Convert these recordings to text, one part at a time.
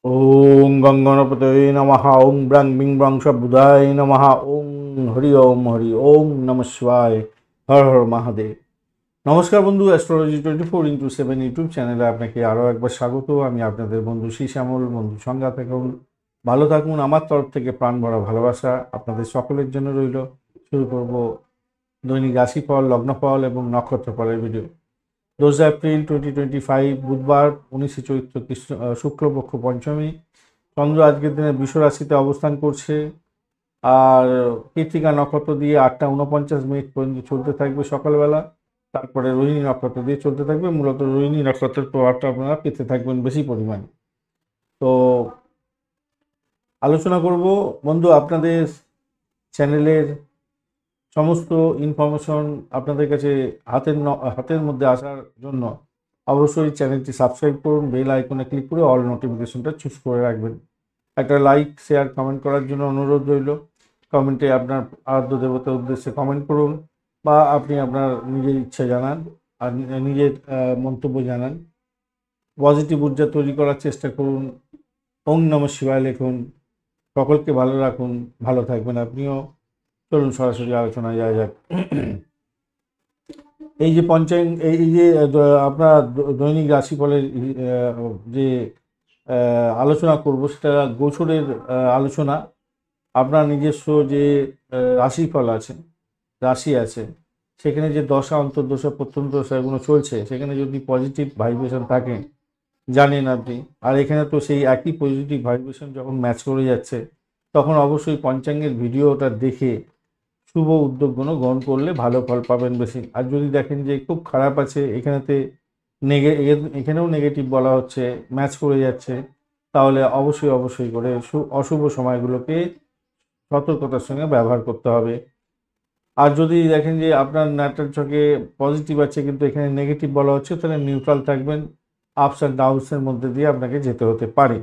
ওং গঙ্গণপতয়ে নমঃ ওং ব্রাং বিং ব্রং বুধায় নমঃ ওং হরি ওম নমঃ শিবায় হর হর মহাদেব। নমস্কার বন্ধু, অ্যাস্ট্রোলজি 24x7 ইউটিউব চ্যানেলে আপনাকে আরও একবার স্বাগত। আমি আপনাদের বন্ধু শ্রী শ্যামল। বন্ধু সঙ্গে থাকুন, ভালো থাকুন। আমার তরফ থেকে প্রাণ ভরা ভালোবাসা আপনাদের সকলের জন্য রইল। শুরু করব দৈনিক রাশিফল, লগ্নফল এবং নক্ষত্রফলের ভিডিও। 2 এপ্রিল 2025 বুধবার, 19শে চৈত্র শুক্লপক্ষ পঞ্চমী। চন্দ্র আজকের দিনে বৃষ রাশিতে অবস্থান করছে। আর কৃত্তিকা নক্ষত্র দিয়ে 8টা 49 মিনিট পর্যন্ত চলতে থাকবে সকালবেলা। তারপরে রোহিণী নক্ষত্র দিয়ে চলতে থাকবে। মূলত রোহিণী নক্ষত্রের প্রভাবটা আপনারা পেতে থাকবেন বেশি পরিমাণে। তো আলোচনা করব বন্ধু, আপনাদের চ্যানেলের সমস্ত ইনফরমেশন আপনাদের কাছে হাতের মধ্যে আসার জন্য অবশ্যই চ্যানেলটি সাবস্ক্রাইব করুন, বেল আইকনে ক্লিক করে অল নোটিফিকেশনটা চুজ করে রাখবেন। একটা লাইক, শেয়ার, কমেন্ট করার জন্য অনুরোধ রইল। কমেন্টে আপনার আরাধ্য দেবতার উদ্দেশ্যে কমেন্ট করুন, বা আপনি আপনার নিজের ইচ্ছা জানান আর নিজের মন্তব্য জানান। পজিটিভ ঊর্জা তৈরি করার চেষ্টা করুন। ওং নমঃ শিবায় লিখুন। সকলকে ভালো রাখুন, ভালো থাকবেন আপনিও। চলুন সরাসরি আলোচনায় যাওয়া যাক। এই যে আপনার দৈনিক রাশিফলের যে আলোচনা করব, সেটা গোচরের আলোচনা। আপনার নিজস্ব যে রাশিফল আছে, রাশি আছে, সেখানে যে দশা, অন্তর্দশা, প্রত্যন্তদশা এগুলো চলছে, সেখানে যদি পজিটিভ ভাইব্রেশন থাকে জানেন আপনি, আর এখানে তো সেই একই পজিটিভ ভাইব্রেশন যখন ম্যাচ করে যাচ্ছে, তখন অবশ্যই পঞ্চাঙ্গের ভিডিওটা দেখে শুভ উদ্যোগগুলো গ্রহণ করলে ভালো ফল পাবেন বেশি। আর যদি দেখেন যে খুব খারাপ আছে, এখানেও নেগেটিভ বলা হচ্ছে, ম্যাচ করে যাচ্ছে, তাহলে অবশ্যই করে অশুভ সময়গুলোকে সতর্কতার সঙ্গে ব্যবহার করতে হবে। আর যদি দেখেন যে আপনার ন্যাটাল ছকে পজিটিভ আছে কিন্তু এখানে নেগেটিভ বলা হচ্ছে, তাহলে নিউট্রাল থাকবেন। আপস অ্যান্ড ডাউনসের মধ্যে দিয়ে আপনাকে যেতে হতে পারে।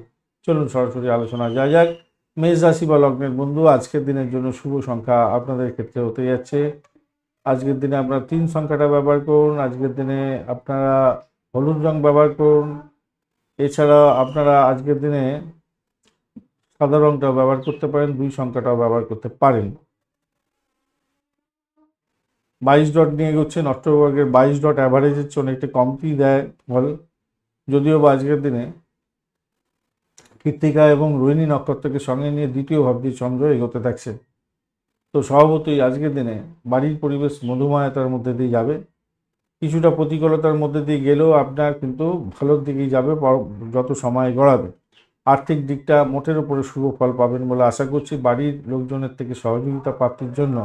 চলুন সরাসরি আলোচনা যা যাক। মেষ রাশি বা লগ্নের বন্ধু, আজকের দিনের জন্য শুভ সংখ্যা আপনাদের ক্ষেত্রে হতে যাচ্ছে। আজকের দিনে আপনারা 3 সংখ্যাটা ব্যবহার করুন। আজকের দিনে আপনারা হলুদ রং ব্যবহার করুন। এছাড়া আপনারা আজকের দিনে সাদা রংটাও ব্যবহার করতে পারেন, 2 সংখ্যাটাও ব্যবহার করতে পারেন। 22 ডট নিয়ে এগোচ্ছেন। অষ্টবর্গের 22 ডট অ্যাভারেজের জন্য একটু কমতি দেয় ফল, যদিও বা আজকের দিনে কৃত্তিকা এবং রোহিণী নক্ষত্রকে সঙ্গে নিয়ে দ্বিতীয় ভাব দিয়ে চন্দ্র এগোতে থাকছে। তো স্বভাবতই আজকের দিনে বাড়ির পরিবেশ মধুময়তার মধ্যে দিয়ে যাবে। কিছুটা প্রতিকূলতার মধ্যে দিয়ে গেলেও আপনার কিন্তু ভালোর দিকেই যাবে যত সময় গড়াবে। আর্থিক দিকটা মোটের উপরে শুভ ফল পাবেন বলে আশা করছি। বাড়ির লোকজনের থেকে সহযোগিতা প্রাপ্তির জন্য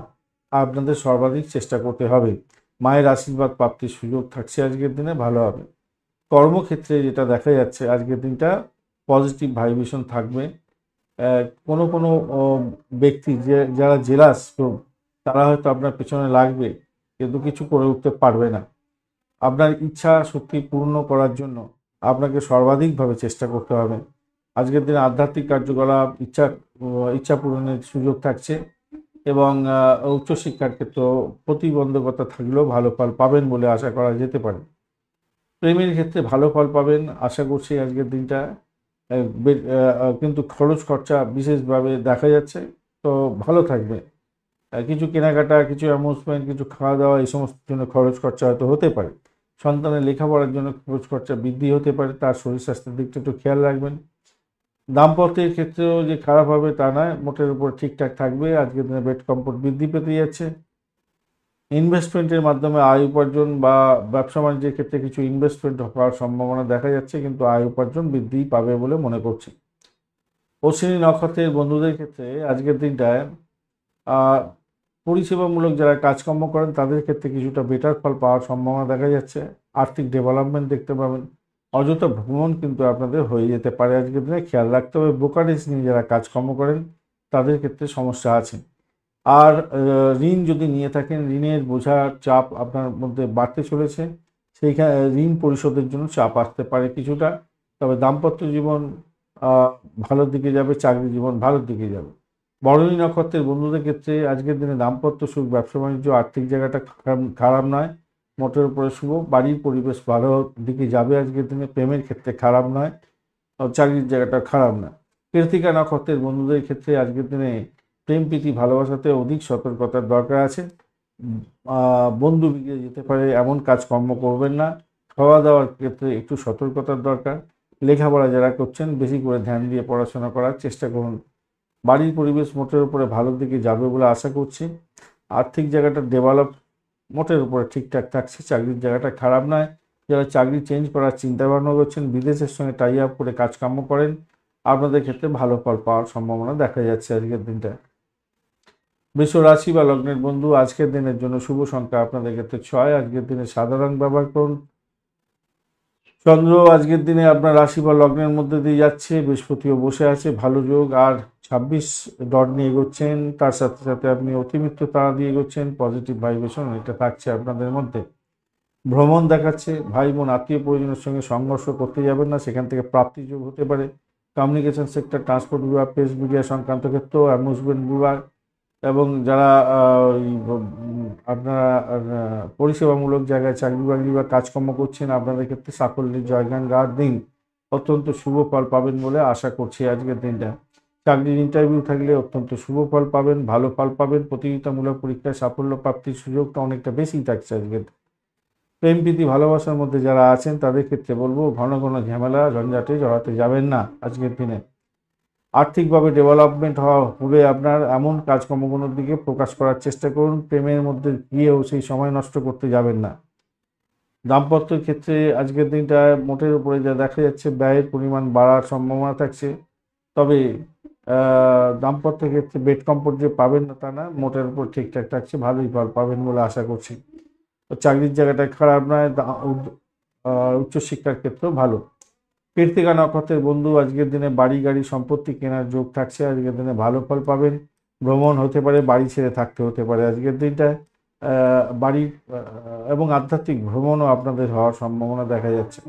আপনাদের সর্বাধিক চেষ্টা করতে হবে। মায়ের আশীর্বাদ প্রাপ্তির সুযোগ থাকছে আজকের দিনে, ভালো হবে। কর্মক্ষেত্রে যেটা দেখা যাচ্ছে, আজকের দিনটা পজিটিভ ভাইব্রেশন থাকবে। কোনো ব্যক্তি যারা জেলাস, তারা হয়তো আপনার পেছনে লাগবে কিন্তু কিছু করে উঠতে পারবে না। আপনার ইচ্ছা শক্তি পূর্ণ করার জন্য আপনাকে সর্বাধিকভাবে চেষ্টা করতে হবে। আজকের দিনে আধ্যাত্মিক কার্যকলাপ, ইচ্ছা পূরণের সুযোগ থাকছে। এবং উচ্চশিক্ষার ক্ষেত্রেও প্রতিবন্ধকতা থাকলেও ভালো ফল পাবেন বলে আশা করা যেতে পারে। প্রেমের ক্ষেত্রে ভালো ফল পাবেন আশা করছি আজকের দিনটা। কিন্তু খরচ খরচা বিশেষভাবে দেখা যাচ্ছে, তো ভালো থাকবে। কিছু কেনাকাটা, কিছু অ্যামুজমেন্ট, কিছু খাওয়া দাওয়া, এই সমস্ত জন্য খরচ খরচা হয়তো হতে পারে। সন্তানের লেখাপড়ার জন্য খরচ খরচা বৃদ্ধি হতে পারে, তার শরীর স্বাস্থ্যের দিকটা একটু খেয়াল রাখবেন। দাম্পত্যের ক্ষেত্রেও যে খারাপ হবে তা নয়, মোটের উপর ঠিকঠাক থাকবে। আজকের দিনে বেড কমফোর্ট বৃদ্ধি পেতে যাচ্ছে। ইনভেস্টমেন্টের মাধ্যমে আয় উপার্জন বা ব্যবসা বাণিজ্যের ক্ষেত্রে কিছু ইনভেস্টমেন্ট হওয়ার সম্ভাবনা দেখা যাচ্ছে, কিন্তু আয় উপার্জন বৃদ্ধি পাবে বলে মনে করছি। অশ্বিনী নক্ষত্রের বন্ধুদের ক্ষেত্রে আজকের দিনটায় পরিষেবামূলক যারা কাজকর্ম করেন তাদের ক্ষেত্রে কিছুটা বেটার ফল পাওয়ার সম্ভাবনা দেখা যাচ্ছে। আর্থিক ডেভেলপমেন্ট দেখতে পাবেন। অযথা ভ্রমণ কিন্তু আপনাদের হয়ে যেতে পারে আজকের দিনে, খেয়াল রাখতে হবে। ব্রোকারেজ নিয়ে যারা কাজকর্ম করেন তাদের ক্ষেত্রে সমস্যা আছে। আর ঋণ যদি নিয়ে থাকেন, ঋণের বোঝার চাপ আপনার মধ্যে বাড়তে চলেছে। সেইখানে ঋণ পরিশোধের জন্য চাপ আসতে পারে কিছুটা। তবে দাম্পত্য জীবন ভালোর দিকে যাবে, চাকরি জীবন ভালোর দিকে যাবে। ভরণী নক্ষত্রের বন্ধুদের ক্ষেত্রে আজকের দিনে দাম্পত্য সুখ, ব্যবসা বাণিজ্য, আর্থিক জায়গাটা খারাপ নয়, মোটের উপরে শুভ। বাড়ির পরিবেশ ভালো দিকে যাবে আজকের দিনে। প্রেমের ক্ষেত্রে খারাপ নয়। চাকরির জায়গাটা খারাপ না। কৃত্তিকা নক্ষত্রের বন্ধুদের ক্ষেত্রে আজকের দিনে প্রেম প্রীতি ভালোবাসাতে অধিক সতর্কতার দরকার আছে। বন্ধু বিগড়ে যেতে পারে এমন কাজকর্ম করবেন না। খাওয়া দাওয়ার ক্ষেত্রে একটু সতর্কতার দরকার। লেখাপড়া যারা করছেন বেশি করে ধ্যান দিয়ে পড়াশোনা করার চেষ্টা করুন। বাড়ির পরিবেশ মোটের উপরে ভালোর দিকে যাবে বলে আশা করছি। আর্থিক জায়গাটা ডেভেলপ মোটের উপরে ঠিকঠাক থাকছে। চাকরির জায়গাটা খারাপ নয়। যারা চাকরি চেঞ্জ করার চিন্তা ভাবনা করছেন, বিদেশের সঙ্গে টাই আপ করে কাজকর্ম করেন, আপনাদের ক্ষেত্রে ভালো ফল পাওয়ার সম্ভাবনা দেখা যাচ্ছে আজকের দিনটা। বৃষ রাশি বা লগ্নের বন্ধু আজকের দিনের জন্য শুভ সংখ্যা আপনাদের ক্ষেত্রে 6। আজকের দিনে সাদা রং ব্যবহার করুন। চন্দ্র আজকের দিনে আপনার রাশি বা লগ্নের মধ্যে দিয়ে যাচ্ছে, বৃহস্পতিও বসে আছে, ভালো যোগ। আর 26 ডট নিয়ে এগোচ্ছেন, তার সাথে সাথে আপনি অতিরিক্ত তারা দিয়ে এগোচ্ছেন, পজিটিভ ভাইব্রেশন এটা থাকছে আপনাদের মধ্যে। ভ্রমণ দেখাচ্ছে, ভাই বোন আত্মীয় পরিজনের সঙ্গে সংঘর্ষ করতে যাবেন না, সেখান থেকে প্রাপ্তি যোগ হতে পারে। কমিউনিকেশন সেক্টর, ট্রান্সপোর্ট বিভাগ, প্রেস মিডিয়া সংক্রান্ত ক্ষেত্র, অ্যামিউজমেন্ট বিভাগ এবং যারা আপনারা পরিষেবামূলক জায়গায় চাকরি বাকরি বা কাজকর্ম করছেন, আপনাদের ক্ষেত্রে সাফল্যের জয়গান গাওয়ার দিন। অত্যন্ত শুভ ফল পাবেন বলে আশা করছি আজকের দিনটা। চাকরির ইন্টারভিউ থাকলে অত্যন্ত শুভ ফল পাবেন, ভালো ফল পাবেন। প্রতিযোগিতামূলক পরীক্ষায় সাফল্য প্রাপ্তির সুযোগটা অনেকটা বেশি থাকছে আজকের। প্রেম প্রীতি ভালোবাসার মধ্যে যারা আছেন তাদের ক্ষেত্রে বলবো ঘন ঘন ঝামেলা ঝঞ্ঝাটে জড়াতে যাবেন না আজকের দিনে। আর্থিকভাবে ডেভেলপমেন্ট হবে আপনার, এমন কাজকর্মগুলোর দিকে প্রকাশ করার চেষ্টা করুন। প্রেমের মধ্যে গিয়েও সেই সময় নষ্ট করতে যাবেন না। দাম্পত্যের ক্ষেত্রে আজকের দিনটা মোটের উপরে যা দেখা যাচ্ছে ব্যয়ের পরিমাণ বাড়ার সম্ভাবনা থাকছে। তবে দাম্পত্যের ক্ষেত্রে বেড কমফোর্ট যে পাবেন না তা না, মোটের উপর ঠিকঠাক থাকছে, ভালোই ফল পাবেন বলে আশা করছি। চাকরির জায়গাটা খারাপ নয়, উচ্চশিক্ষার ক্ষেত্রেও ভালো। কৃত্তিকা নক্ষত্রের বন্ধু আজকের দিনে বাড়ি গাড়ি সম্পত্তি কেনার যোগ থাকছে। আজকের দিনে ভালো ফল পাবেন। ভ্রমণ হতে পারে, বাড়ি ছেড়ে থাকতে হতে পারে আজকের দিনটায়। বাড়ি এবং আধ্যাত্মিক ভ্রমণও আপনাদের হওয়ার সম্ভাবনা দেখা যাচ্ছে।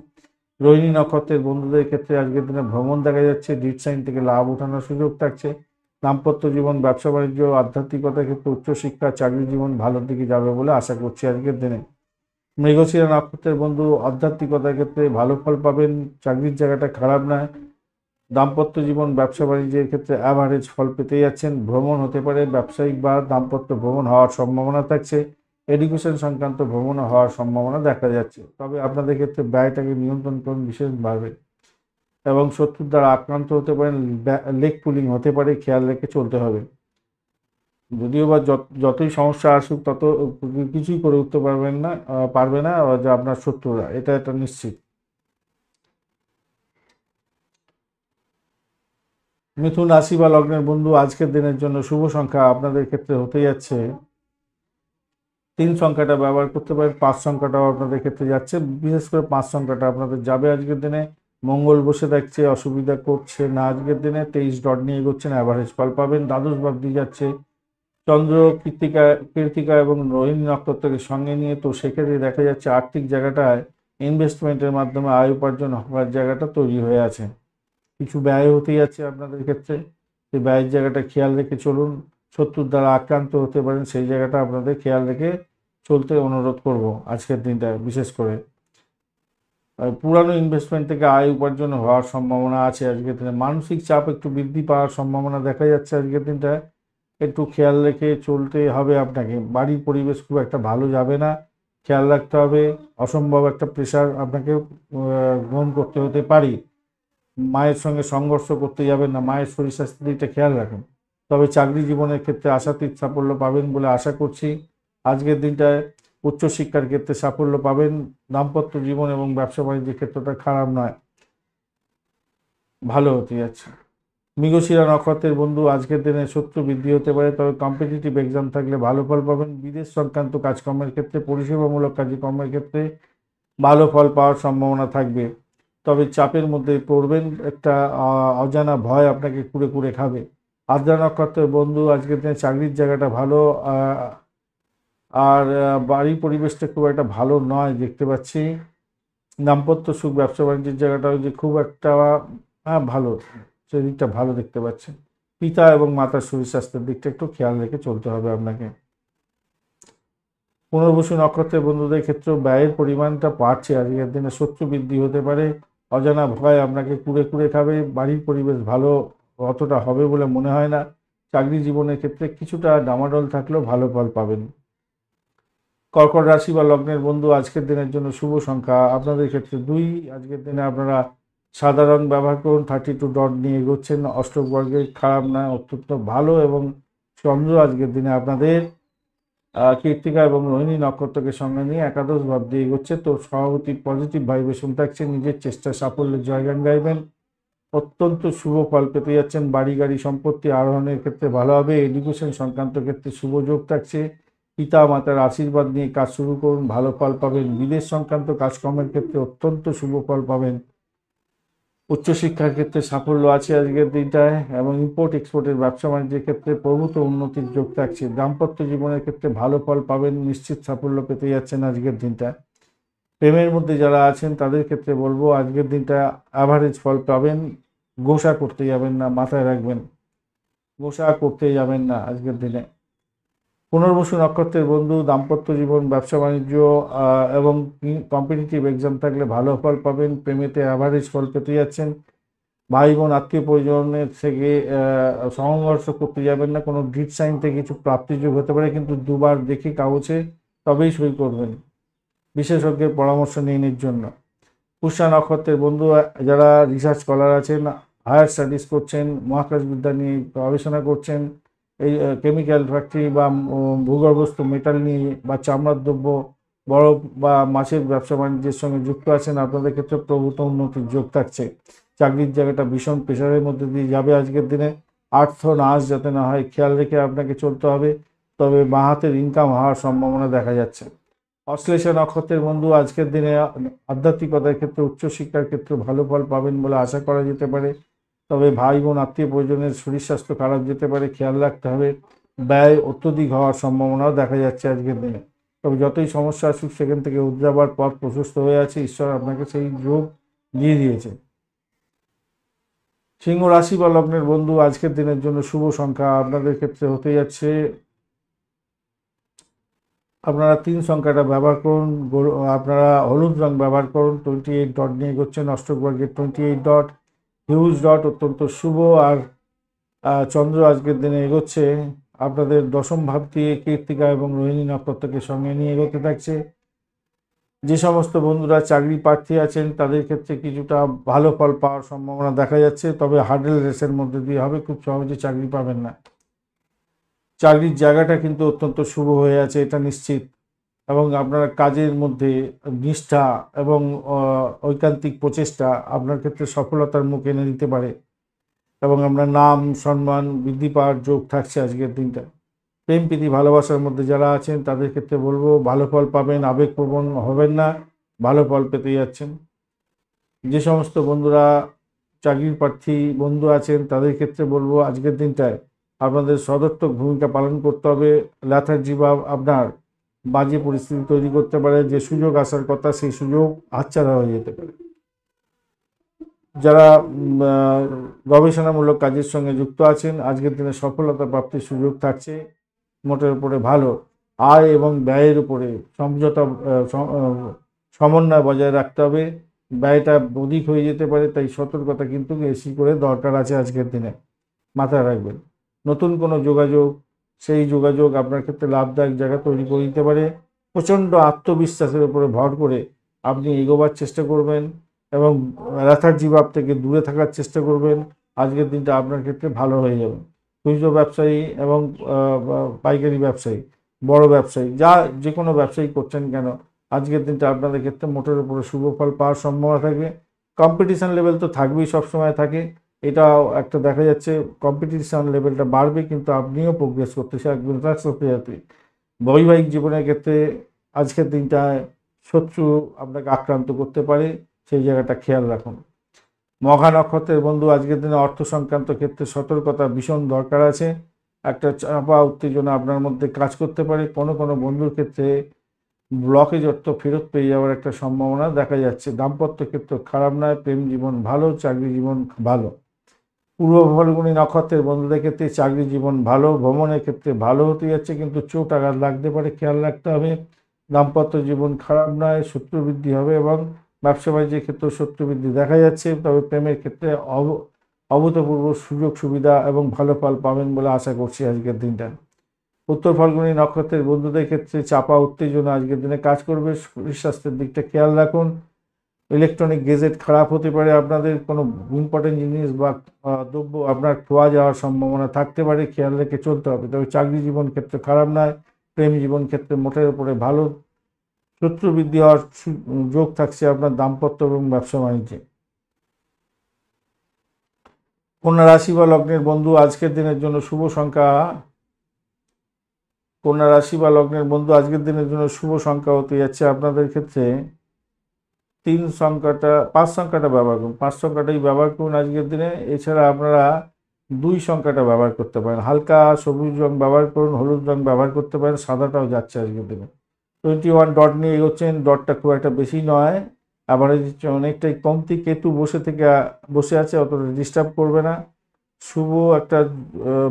রোহিণী নক্ষত্রের বন্ধুদের ক্ষেত্রে আজকের দিনে ভ্রমণ দেখা যাচ্ছে, ডিট সাইন থেকে লাভ ওঠানোর সুযোগ থাকছে। দাম্পত্য জীবন, ব্যবসা বাণিজ্য, আধ্যাত্মিকতার ক্ষেত্রে উচ্চশিক্ষা, চাকরি জীবন ভালোর দিকে যাবে বলে আশা করছি আজকের দিনে। মৃগশিরা নক্ষত্রের বন্ধু আধ্যাত্মিকতার ক্ষেত্রে ভালো ফল পাবেন, চাকরির জায়গাটা খারাপ নয়। দাম্পত্য জীবন, ব্যবসা বাণিজ্যের ক্ষেত্রে অ্যাভারেজ ফল পেতে যাচ্ছেন। ভ্রমণ হতে পারে, ব্যবসায়িক বা দাম্পত্য ভ্রমণ হওয়ার সম্ভাবনা থাকছে। এডুকেশন সংক্রান্ত ভ্রমণ হওয়ার সম্ভাবনা দেখা যাচ্ছে। তবে আপনাদের ক্ষেত্রে ব্যয়টাকে নিয়ন্ত্রণ করুন বিশেষভাবে, এবং শত্রুর দ্বারা আক্রান্ত হতে পারেন, লেগ পুলিং হতে পারে, খেয়াল রেখে চলতে হবে। যদিও বা যতই সমস্যা আসুক তত কিছুই করে উঠতে পারবে না যে আপনার শত্রুরা, এটা একটা নিশ্চিত। মিথুন রাশি বা লগ্নের বন্ধু আজকের দিনের জন্য শুভ সংখ্যা আপনাদের ক্ষেত্রে হতে যাচ্ছে 3 সংখ্যাটা ব্যবহার করতে পারেন। 5 সংখ্যাটাও আপনাদের ক্ষেত্রে যাচ্ছে, বিশেষ করে 5 সংখ্যাটা আপনাদের যাবে আজকের দিনে। মঙ্গল বসে থাকছে, অসুবিধা করছে না আজকের দিনে। 23 ডট নিয়ে এগোচ্ছেন, অ্যাভারেজ ফল পাবেন। দ্বাদশ ভাব দিয়ে যাচ্ছে চন্দ্র, কৃত্তিকা এবং রোহিণী নক্ষত্রকে সঙ্গে নিয়ে, তো সেক্ষেত্রে দেখা যাচ্ছে আর্থিক জায়গাটায় ইনভেস্টমেন্টের মাধ্যমে আয় উপার্জন হওয়ার জায়গাটা তৈরি হয়ে আছে। কিছু ব্যয় হতে যাচ্ছে আপনাদের ক্ষেত্রে, সেই ব্যয়ের জায়গাটা খেয়াল রেখে চলুন। শত্রুর দ্বারা আক্রান্ত হতে পারেন, সেই জায়গাটা আপনাদের খেয়াল রেখে চলতে অনুরোধ করব আজকের দিনটা। বিশেষ করে পুরানো ইনভেস্টমেন্ট থেকে আয় উপার্জন হওয়ার সম্ভাবনা আছে আজকের দিনে। মানসিক চাপ একটু বৃদ্ধি পাওয়ার সম্ভাবনা দেখা যাচ্ছে আজকের দিনটা, একটু খেয়াল রেখে চলতে হবে আপনাকে। বাড়ির পরিবেশ খুব একটা ভালো যাবে না, খেয়াল রাখতে হবে। অসম্ভব একটা প্রেশার আপনাকে গ্রহণ করতে হতে পারে। মায়ের সঙ্গে সংঘর্ষ করতে যাবেন না, মায়ের শরীর স্বাস্থ্যের দিকটা খেয়াল রাখুন। তবে চাকরি জীবনের ক্ষেত্রে আশাতীত সাফল্য পাবেন বলে আশা করছি আজকের দিনটায়। উচ্চশিক্ষার ক্ষেত্রে সাফল্য পাবেন। দাম্পত্য জীবন এবং ব্যবসা বাণিজ্যের ক্ষেত্রটা খারাপ নয়, ভালো হতে যাচ্ছে। মৃগশিরা নক্ষত্রের বন্ধু আজকের দিনে শত্রু বৃদ্ধি হতে পারে, তবে কম্পিটিটিভ এক্সাম থাকলে ভালো ফল পাবেন। বিদেশ সংক্রান্ত কাজকর্মের ক্ষেত্রে, পরিষেবামূলক কাজকর্মের ক্ষেত্রে ভালো ফল পাওয়ার সম্ভাবনা থাকবে। তবে চাপের মধ্যে পড়বেন, একটা অজানা ভয় আপনাকে কুড়ে কুড়ে খাবে। আদ্রা নক্ষত্রের বন্ধু আজকের দিনে চাকরির জায়গাটা ভালো, আর বাড়ির পরিবেশটা খুব একটা ভালো নয় দেখতে পাচ্ছি। দাম্পত্য সুখ, ব্যবসা বাণিজ্যের জায়গাটাও যে খুব একটা ভালো, সেদিকটা ভালো দেখতে পাচ্ছেন। পিতা এবং মাতার শরীর স্বাস্থ্যের দিকটা একটু খেয়াল রেখে চলতে হবে আপনাকে। পুনর্বসু নক্ষত্রের বন্ধুদের ক্ষেত্রেও ব্যয়ের পরিমাণটা বাড়ছে আজকের দিনে। শত্রু বৃদ্ধি হতে পারে, অজানা ভয় আপনাকে কুড়ে কুড়ে খাবে। বাড়ির পরিবেশ ভালো অতটা হবে বলে মনে হয় না। চাকরি জীবনের ক্ষেত্রে কিছুটা ডামাডোল থাকলেও ভালো ফল পাবেন। কর্কট রাশি বা লগ্নের বন্ধু, আজকের দিনের জন্য শুভ সংখ্যা আপনাদের ক্ষেত্রে 2। আজকের দিনে আপনারা সাদা রং ব্যবহার করুন। 32 ডট নিয়ে এগোচ্ছেন, অষ্টক বর্গের খারাপ না, অত্যন্ত ভালো। এবং চন্দ্র আজকের দিনে আপনাদের কৃত্তিকা এবং রোহিণী নক্ষত্রকে সঙ্গে নিয়ে একাদশ ভাব দিয়ে এগোচ্ছে। তো স্বভাবতই পজিটিভ ভাইব্রেশন থাকছে, নিজের চেষ্টা সাফল্যের জয়গান গাইবেন, অত্যন্ত শুভ ফল পেতে যাচ্ছেন। বাড়ি গাড়ি সম্পত্তি আরোহণের ক্ষেত্রে ভালো হবে। এডুকেশন সংক্রান্ত ক্ষেত্রে শুভ যোগ থাকছে। পিতা মাতার আশীর্বাদ নিয়ে কাজ শুরু করুন, ভালো ফল পাবেন। বিদেশ সংক্রান্ত কাজকর্মের ক্ষেত্রে অত্যন্ত শুভ ফল পাবেন। উচ্চশিক্ষার ক্ষেত্রে সাফল্য আছে আজকের দিনটায়, এবং ইম্পোর্ট এক্সপোর্টের ব্যবসা বাণিজ্যের ক্ষেত্রে প্রভূত উন্নতির যোগ থাকছে। দাম্পত্য জীবনের ক্ষেত্রে ভালো ফল পাবেন, নিশ্চিত সাফল্য পেতে যাচ্ছেন আজকের দিনটা। প্রেমের মধ্যে যারা আছেন তাদের ক্ষেত্রে বলবো আজকের দিনটা অ্যাভারেজ ফল পাবেন। গোসা করতে যাবেন না, মাথায় রাখবেন, গোসা করতে যাবেন না আজকের দিনে। পুনর্বসু নক্ষত্রের বন্ধু, দাম্পত্য জীবন, ব্যবসা বাণিজ্য এবং কম্পিটিটিভ এক্সাম থাকলে ভালো ফল পাবেন। প্রেমেতে অ্যাভারেজ ফল পেতে যাচ্ছেন। ভাই বোন আত্মীয় পরিজনের থেকে সংঘর্ষ করতে যাবেন না। কোনো ডিড সাইন থেকে কিছু প্রাপ্তিযোগ হতে পারে, কিন্তু দুবার দেখে কাগজে তবেই সই করবেন, বিশেষজ্ঞের পরামর্শ নিয়ে নির জন্য। পুষ্যা নক্ষত্রের বন্ধু, যারা রিসার্চ স্কলার আছেন, হায়ার স্টাডিজ করছেন, মহাকাশবিদ্যা নিয়ে গবেষণা করছেন, এই কেমিক্যাল ফ্যাক্টরি বা ভূগর্ভস্থ মেটাল নিয়ে বা চামড়ার দ্রব্য, বরফ বা মাছের ব্যবসা বাণিজ্যের সঙ্গে যুক্ত আছেন, আপনাদের ক্ষেত্রে প্রভূত উন্নতির যোগ থাকছে। চাকরির জায়গাটা ভীষণ প্রেশারের মধ্যে দিয়ে যাবে আজকের দিনে। আর্থ নাশ যাতে না হয় খেয়াল রেখে আপনাকে চলতে হবে, তবে বাঁ হাতের ইনকাম হওয়ার সম্ভাবনা দেখা যাচ্ছে। অশ্লেষা নক্ষত্রের বন্ধু, আজকের দিনে আধ্যাত্মিকতার ক্ষেত্রে, উচ্চশিক্ষার ক্ষেত্রে ভালো ফল পাবেন বলে আশা করা যেতে পারে। তবে ভাই বোন আত্মীয় পরিজনের শরীর স্বাস্থ্য খারাপ যেতে পারে, খেয়াল রাখতে হবে। ব্যয় অত্যধিক হওয়ার সম্ভাবনাও দেখা যাচ্ছে আজকের দিনে। তবে যতই সমস্যা আসুক সেখান থেকে উদ্ধাবার পথ প্রশস্ত হয়ে আছে, ঈশ্বর আপনাকে সেই যোগ দিয়ে দিয়েছে। সিংহ রাশি বা লগ্নের বন্ধু, আজকের দিনের জন্য শুভ সংখ্যা আপনাদের ক্ষেত্রে হতে যাচ্ছে, আপনারা 3 সংখ্যাটা ব্যবহার করুন। আপনারা হলুদ রং ব্যবহার করুন। 28 ডট নিয়ে এগোচ্ছেন, অষ্টক বর্গের 28 ডট, হিউজ ডট, অত্যন্ত শুভ। আর চন্দ্র আজকের দিনে এগোচ্ছে আপনাদের দশম ভাব দিয়ে কৃত্তিকা এবং রোহিণী নক্ষত্রকে সঙ্গে নিয়ে এগোতে থাকছে। যে সমস্ত বন্ধুরা চাকরি প্রার্থী আছেন তাদের ক্ষেত্রে কিছুটা ভালো ফল পাওয়ার সম্ভাবনা দেখা যাচ্ছে, তবে হার্ডেল রেসের মধ্যে দিয়ে হবে, খুব সহজে চাকরি পাবেন না। চাকরির জায়গাটা কিন্তু অত্যন্ত শুভ হয়ে আছে, এটা নিশ্চিত। এবং আপনার কাজের মধ্যে নিষ্ঠা এবং ঐকান্তিক প্রচেষ্টা আপনার ক্ষেত্রে সফলতার মুখ এনে দিতে পারে, এবং আপনার নাম সম্মান বৃদ্ধি পাওয়ার যোগ থাকছে আজকের দিনটা। প্রেম প্রীতি ভালোবাসার মধ্যে যারা আছেন তাদের ক্ষেত্রে বলবো ভালো ফল পাবেন, আবেগপ্রবণ হবেন না, ভালো ফল পেতে যাচ্ছেন। যে সমস্ত বন্ধুরা চাকরির প্রার্থী বন্ধু আছেন তাদের ক্ষেত্রে বলবো আজকের দিনটায় আপনাদের সদর্থক ভূমিকা পালন করতে হবে। ল্যাথার্জি বা আপনার বাজে পরিস্থিতি তৈরি করতে পারে, যে সুযোগ আসার কথা সেই সুযোগ হাতছাড়া হয়ে যেতে পারে। যারা গবেষণামূলক কাজের সঙ্গে যুক্ত আছেন আজকের দিনে সফলতা প্রাপ্তির সুযোগ থাকছে। মোটের উপরে ভালো। আয় এবং ব্যয়ের উপরে সমঝোতা সমন্বয় বজায় রাখতে হবে, ব্যয়টা অধিক হয়ে যেতে পারে, তাই সতর্কতা কিন্তু বেশি করে দরকার আছে আজকের দিনে, মাথায় রাখবেন। নতুন কোনো যোগাযোগ, সেই যোগাযোগ আপনার ক্ষেত্রে লাভদায়ক জায়গা তৈরি করে দিতে পারে। প্রচণ্ড আত্মবিশ্বাসের উপরে ভর করে আপনি এগোবার চেষ্টা করবেন এবং ল্যাথার্জি ভাব থেকে দূরে থাকার চেষ্টা করবেন। আজকের দিনটা আপনার ক্ষেত্রে ভালো হয়ে যাবে। খুচরো ব্যবসায়ী এবং পাইকারি ব্যবসায়ী, বড় ব্যবসায়ী, যে কোনো ব্যবসায়ী করছেন কেন, আজকের দিনটা আপনাদের ক্ষেত্রে মোটের উপরে শুভ ফল পাওয়ার সম্ভাবনা থাকবে। কম্পিটিশান লেভেল তো থাকবেই, সবসময় থাকে, এটাও একটা দেখা যাচ্ছে কম্পিটিশান লেভেলটা বাড়বে, কিন্তু আপনিও প্রোগ্রেস করতে থাকবেন তার সাথে সাথে। বৈবাহিক জীবনের ক্ষেত্রে আজকের দিনটায় শত্রু আপনাকে আক্রান্ত করতে পারে, সেই জায়গাটা খেয়াল রাখুন। মঘা নক্ষত্রের বন্ধু, আজকের দিনে অর্থ সংক্রান্ত ক্ষেত্রে সতর্কতা ভীষণ দরকার আছে। একটা চাপা উত্তেজনা আপনার মধ্যে কাজ করতে পারে। কোনো কোনো বন্ধুর ক্ষেত্রে ব্লকেজ অর্থ ফেরত পেয়ে যাওয়ার একটা সম্ভাবনা দেখা যাচ্ছে। দাম্পত্য ক্ষেত্র খারাপ নয়, প্রেম জীবন ভালো, চাকরি জীবন ভালো। পূর্ব ফাল্গুনী নক্ষত্রের বন্ধুদের ক্ষেত্রে চাকরি জীবন ভালো, ভ্রমণের ক্ষেত্রে ভালো হতে যাচ্ছে, কিন্তু চোট আঘাত লাগতে পারে, খেয়াল রাখতে হবে। দাম্পত্য জীবন খারাপ নয়, শত্রু বৃদ্ধি হবে এবং ব্যবসা বাণিজ্যের ক্ষেত্রে শত্রু বৃদ্ধি দেখা যাচ্ছে, তবে প্রেমের ক্ষেত্রে অভূতপূর্ব সুযোগ সুবিধা এবং ভালো ফল পাবেন বলে আশা করছি আজকের দিনটা। উত্তর ফাল্গুনী নক্ষত্রের বন্ধুদের ক্ষেত্রে চাপা উত্তেজনা আজকের দিনে কাজ করবে। শরীর স্বাস্থ্যের দিকটা খেয়াল রাখুন। ইলেকট্রনিক গেজেট খারাপ হতে পারে, আপনাদের কোনো ইম্পর্টেন্ট জিনিস বা দ্রব্য আপনার খোয়া যাওয়ার সম্ভাবনা থাকতে পারে, খেয়াল রেখে চলতে হবে। তবে চাকরি জীবন ক্ষেত্রে খারাপ নয়, প্রেম জীবন ক্ষেত্রে মোটের উপরে ভালো। শত্রু বৃদ্ধি হওয়ার যোগ থাকছে আপনার দাম্পত্য এবং ব্যবসা বাণিজ্যে। কন্যা রাশি বা লগ্নের বন্ধু আজকের দিনের জন্য শুভ সংখ্যা কন্যা রাশি বা লগ্নের বন্ধু আজকের দিনের জন্য শুভ সংখ্যা হতে যাচ্ছে আপনাদের ক্ষেত্রে 5 সংখ্যাটা ব্যবহার করুন। 5 সংখ্যাটাই ব্যবহার করুন আজকের দিনে। এছাড়া আপনারা 2 সংখ্যাটা ব্যবহার করতে পারেন। হালকা সবুজ রং ব্যবহার করুন, হলুদ রং ব্যবহার করতে পারেন, সাদাটাও যাচ্ছে আজকের দিনে। 21 ডট নিয়ে এগোচ্ছেন, ডটটা খুব একটা বেশি নয়, আবার অনেকটাই কমতি। কেতু বসে আছে, অতটা ডিস্টার্ব করবে না। শুভ একটা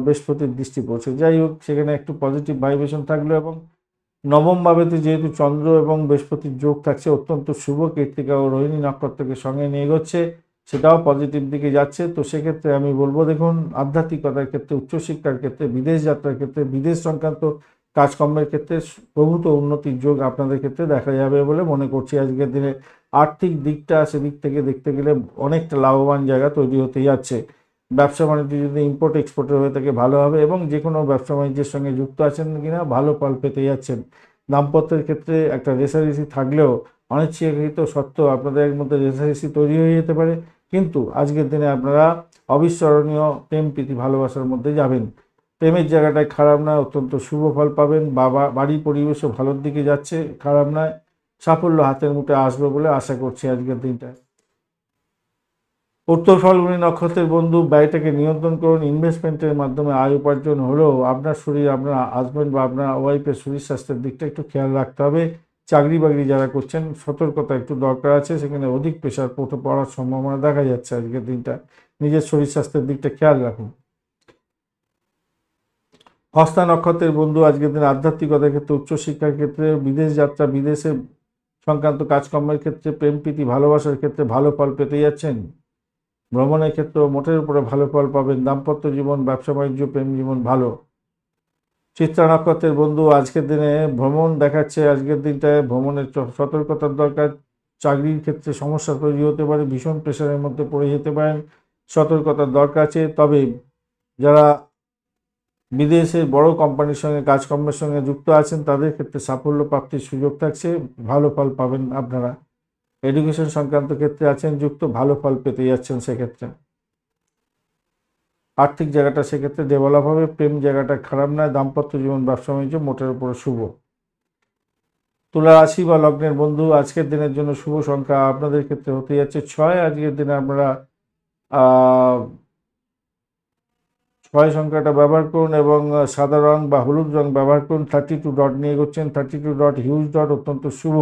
বৃহস্পতির দৃষ্টি পড়ছে, যাই হোক সেখানে একটু পজিটিভ ভাইব্রেশন থাকলো। এবং নবম ভাবেতে যেহেতু চন্দ্র এবং বৃহস্পতির যোগ থাকছে, অত্যন্ত শুভ। কৃত্তিকা ও রোহিণী নক্ষত্রকে সঙ্গে নিয়ে এগোচ্ছে, সেটাও পজিটিভ দিকে যাচ্ছে। তো সেক্ষেত্রে আমি বলবো, দেখুন আধ্যাত্মিকতার ক্ষেত্রে, উচ্চশিক্ষার ক্ষেত্রে, বিদেশ যাত্রার ক্ষেত্রে, বিদেশ সংক্রান্ত কাজকর্মের ক্ষেত্রে প্রভূত উন্নতির যোগ আপনাদের ক্ষেত্রে দেখা যাবে বলে মনে করছি আজকের দিনে। আর্থিক দিকটা সেদিক থেকে দেখতে গেলে অনেকটা লাভবান জায়গা তৈরি হতে যাচ্ছে। ব্যবসা বাণিজ্য যদি ইম্পোর্ট এক্সপোর্টের হয়ে থাকে ভালো হবে, এবং যে কোনো ব্যবসা বাণিজ্যের সঙ্গে যুক্ত আছেন কিনা ভালো ফল পেতে যাচ্ছেন। দাম্পত্যের ক্ষেত্রে একটা রেষারেষি থাকলেও অনিচ্ছাকৃত সত্ত্বেও আপনাদের মধ্যে রেষারেষি তৈরি হয়ে যেতে পারে, কিন্তু আজকের দিনে আপনারা অবিস্মরণীয় প্রেম প্রীতি ভালোবাসার মধ্যে যাবেন। প্রেমের জায়গাটায় খারাপ নয়, অত্যন্ত শুভ ফল পাবেন। বাড়ির পরিবেশও ভালোর দিকে যাচ্ছে, খারাপ নয়। সাফল্য হাতের মুঠে আসবে বলে আশা করছি আজকের দিনটায়। উত্তর ফাল্গুনী নক্ষত্রের বন্ধু, ব্যয়টাকে নিয়ন্ত্রণ করুন। ইনভেস্টমেন্টের মাধ্যমে আয় উপার্জন হলেও আপনার শরীর, আপনার হাজব্যান্ড বা আপনার ওয়াইফের শরীর স্বাস্থ্যের দিকটা একটু খেয়াল রাখতে হবে। চাকরি বাকরি যারা করছেন সতর্কতা একটু দরকার আছে, সেখানে অধিক প্রেশার পড়ার সম্ভাবনা দেখা যাচ্ছে আজকের দিনটা। নিজের শরীর স্বাস্থ্যের দিকটা খেয়াল রাখুন। হস্তা নক্ষত্রের বন্ধু আজকের দিন আধ্যাত্মিকতার ক্ষেত্রে, উচ্চশিক্ষার ক্ষেত্রে, বিদেশ যাত্রা, বিদেশে সংক্রান্ত কাজকর্মের ক্ষেত্রে, প্রেম প্রীতি ভালোবাসার ক্ষেত্রে ভালো ফল পেতে যাচ্ছেন। ভ্রমণের ক্ষেত্রে মোটের উপরে ভালো ফল পাবেন। দাম্পত্য জীবন, ব্যবসা বাণিজ্য, প্রেম জীবন ভালো। চিত্রা নক্ষত্রের বন্ধু আজকের দিনে ভ্রমণ দেখাচ্ছে, আজকের দিনটায় ভ্রমণের সতর্কতার দরকার। চাকরির ক্ষেত্রে সমস্যা তৈরি হতে পারে, ভীষণ প্রেশারের মধ্যে পড়ে যেতে পারেন, সতর্কতার দরকার আছে। তবে যারা বিদেশের বড় কোম্পানির সঙ্গে কাজকর্মের সঙ্গে যুক্ত আছেন তাদের ক্ষেত্রে সাফল্য প্রাপ্তির সুযোগ থাকছে, ভালো ফল পাবেন আপনারা। এডুকেশন সংক্রান্ত ক্ষেত্রে আছেন যুক্ত, ভালো ফল পেতে যাচ্ছেন সেক্ষেত্রে। আর্থিক জায়গাটা সেক্ষেত্রে ডেভেলপ হবে। প্রেম জায়গাটা খারাপ নয়, দাম্পত্য জীবন, ব্যবসা বাণিজ্য মোটের উপরে শুভ। তুলা রাশি বা লগ্নের বন্ধু আজকের দিনের জন্য শুভ সংখ্যা আপনাদের ক্ষেত্রে হতে যাচ্ছে 6। আজকের দিনে আপনারা 6 সংখ্যাটা ব্যবহার করুন এবং সাদা রং বা হলুদ রং ব্যবহার করুন। 32 ডট নিয়ে এগোচ্ছেন, 32 ডট হিউজ ডট, অত্যন্ত শুভ।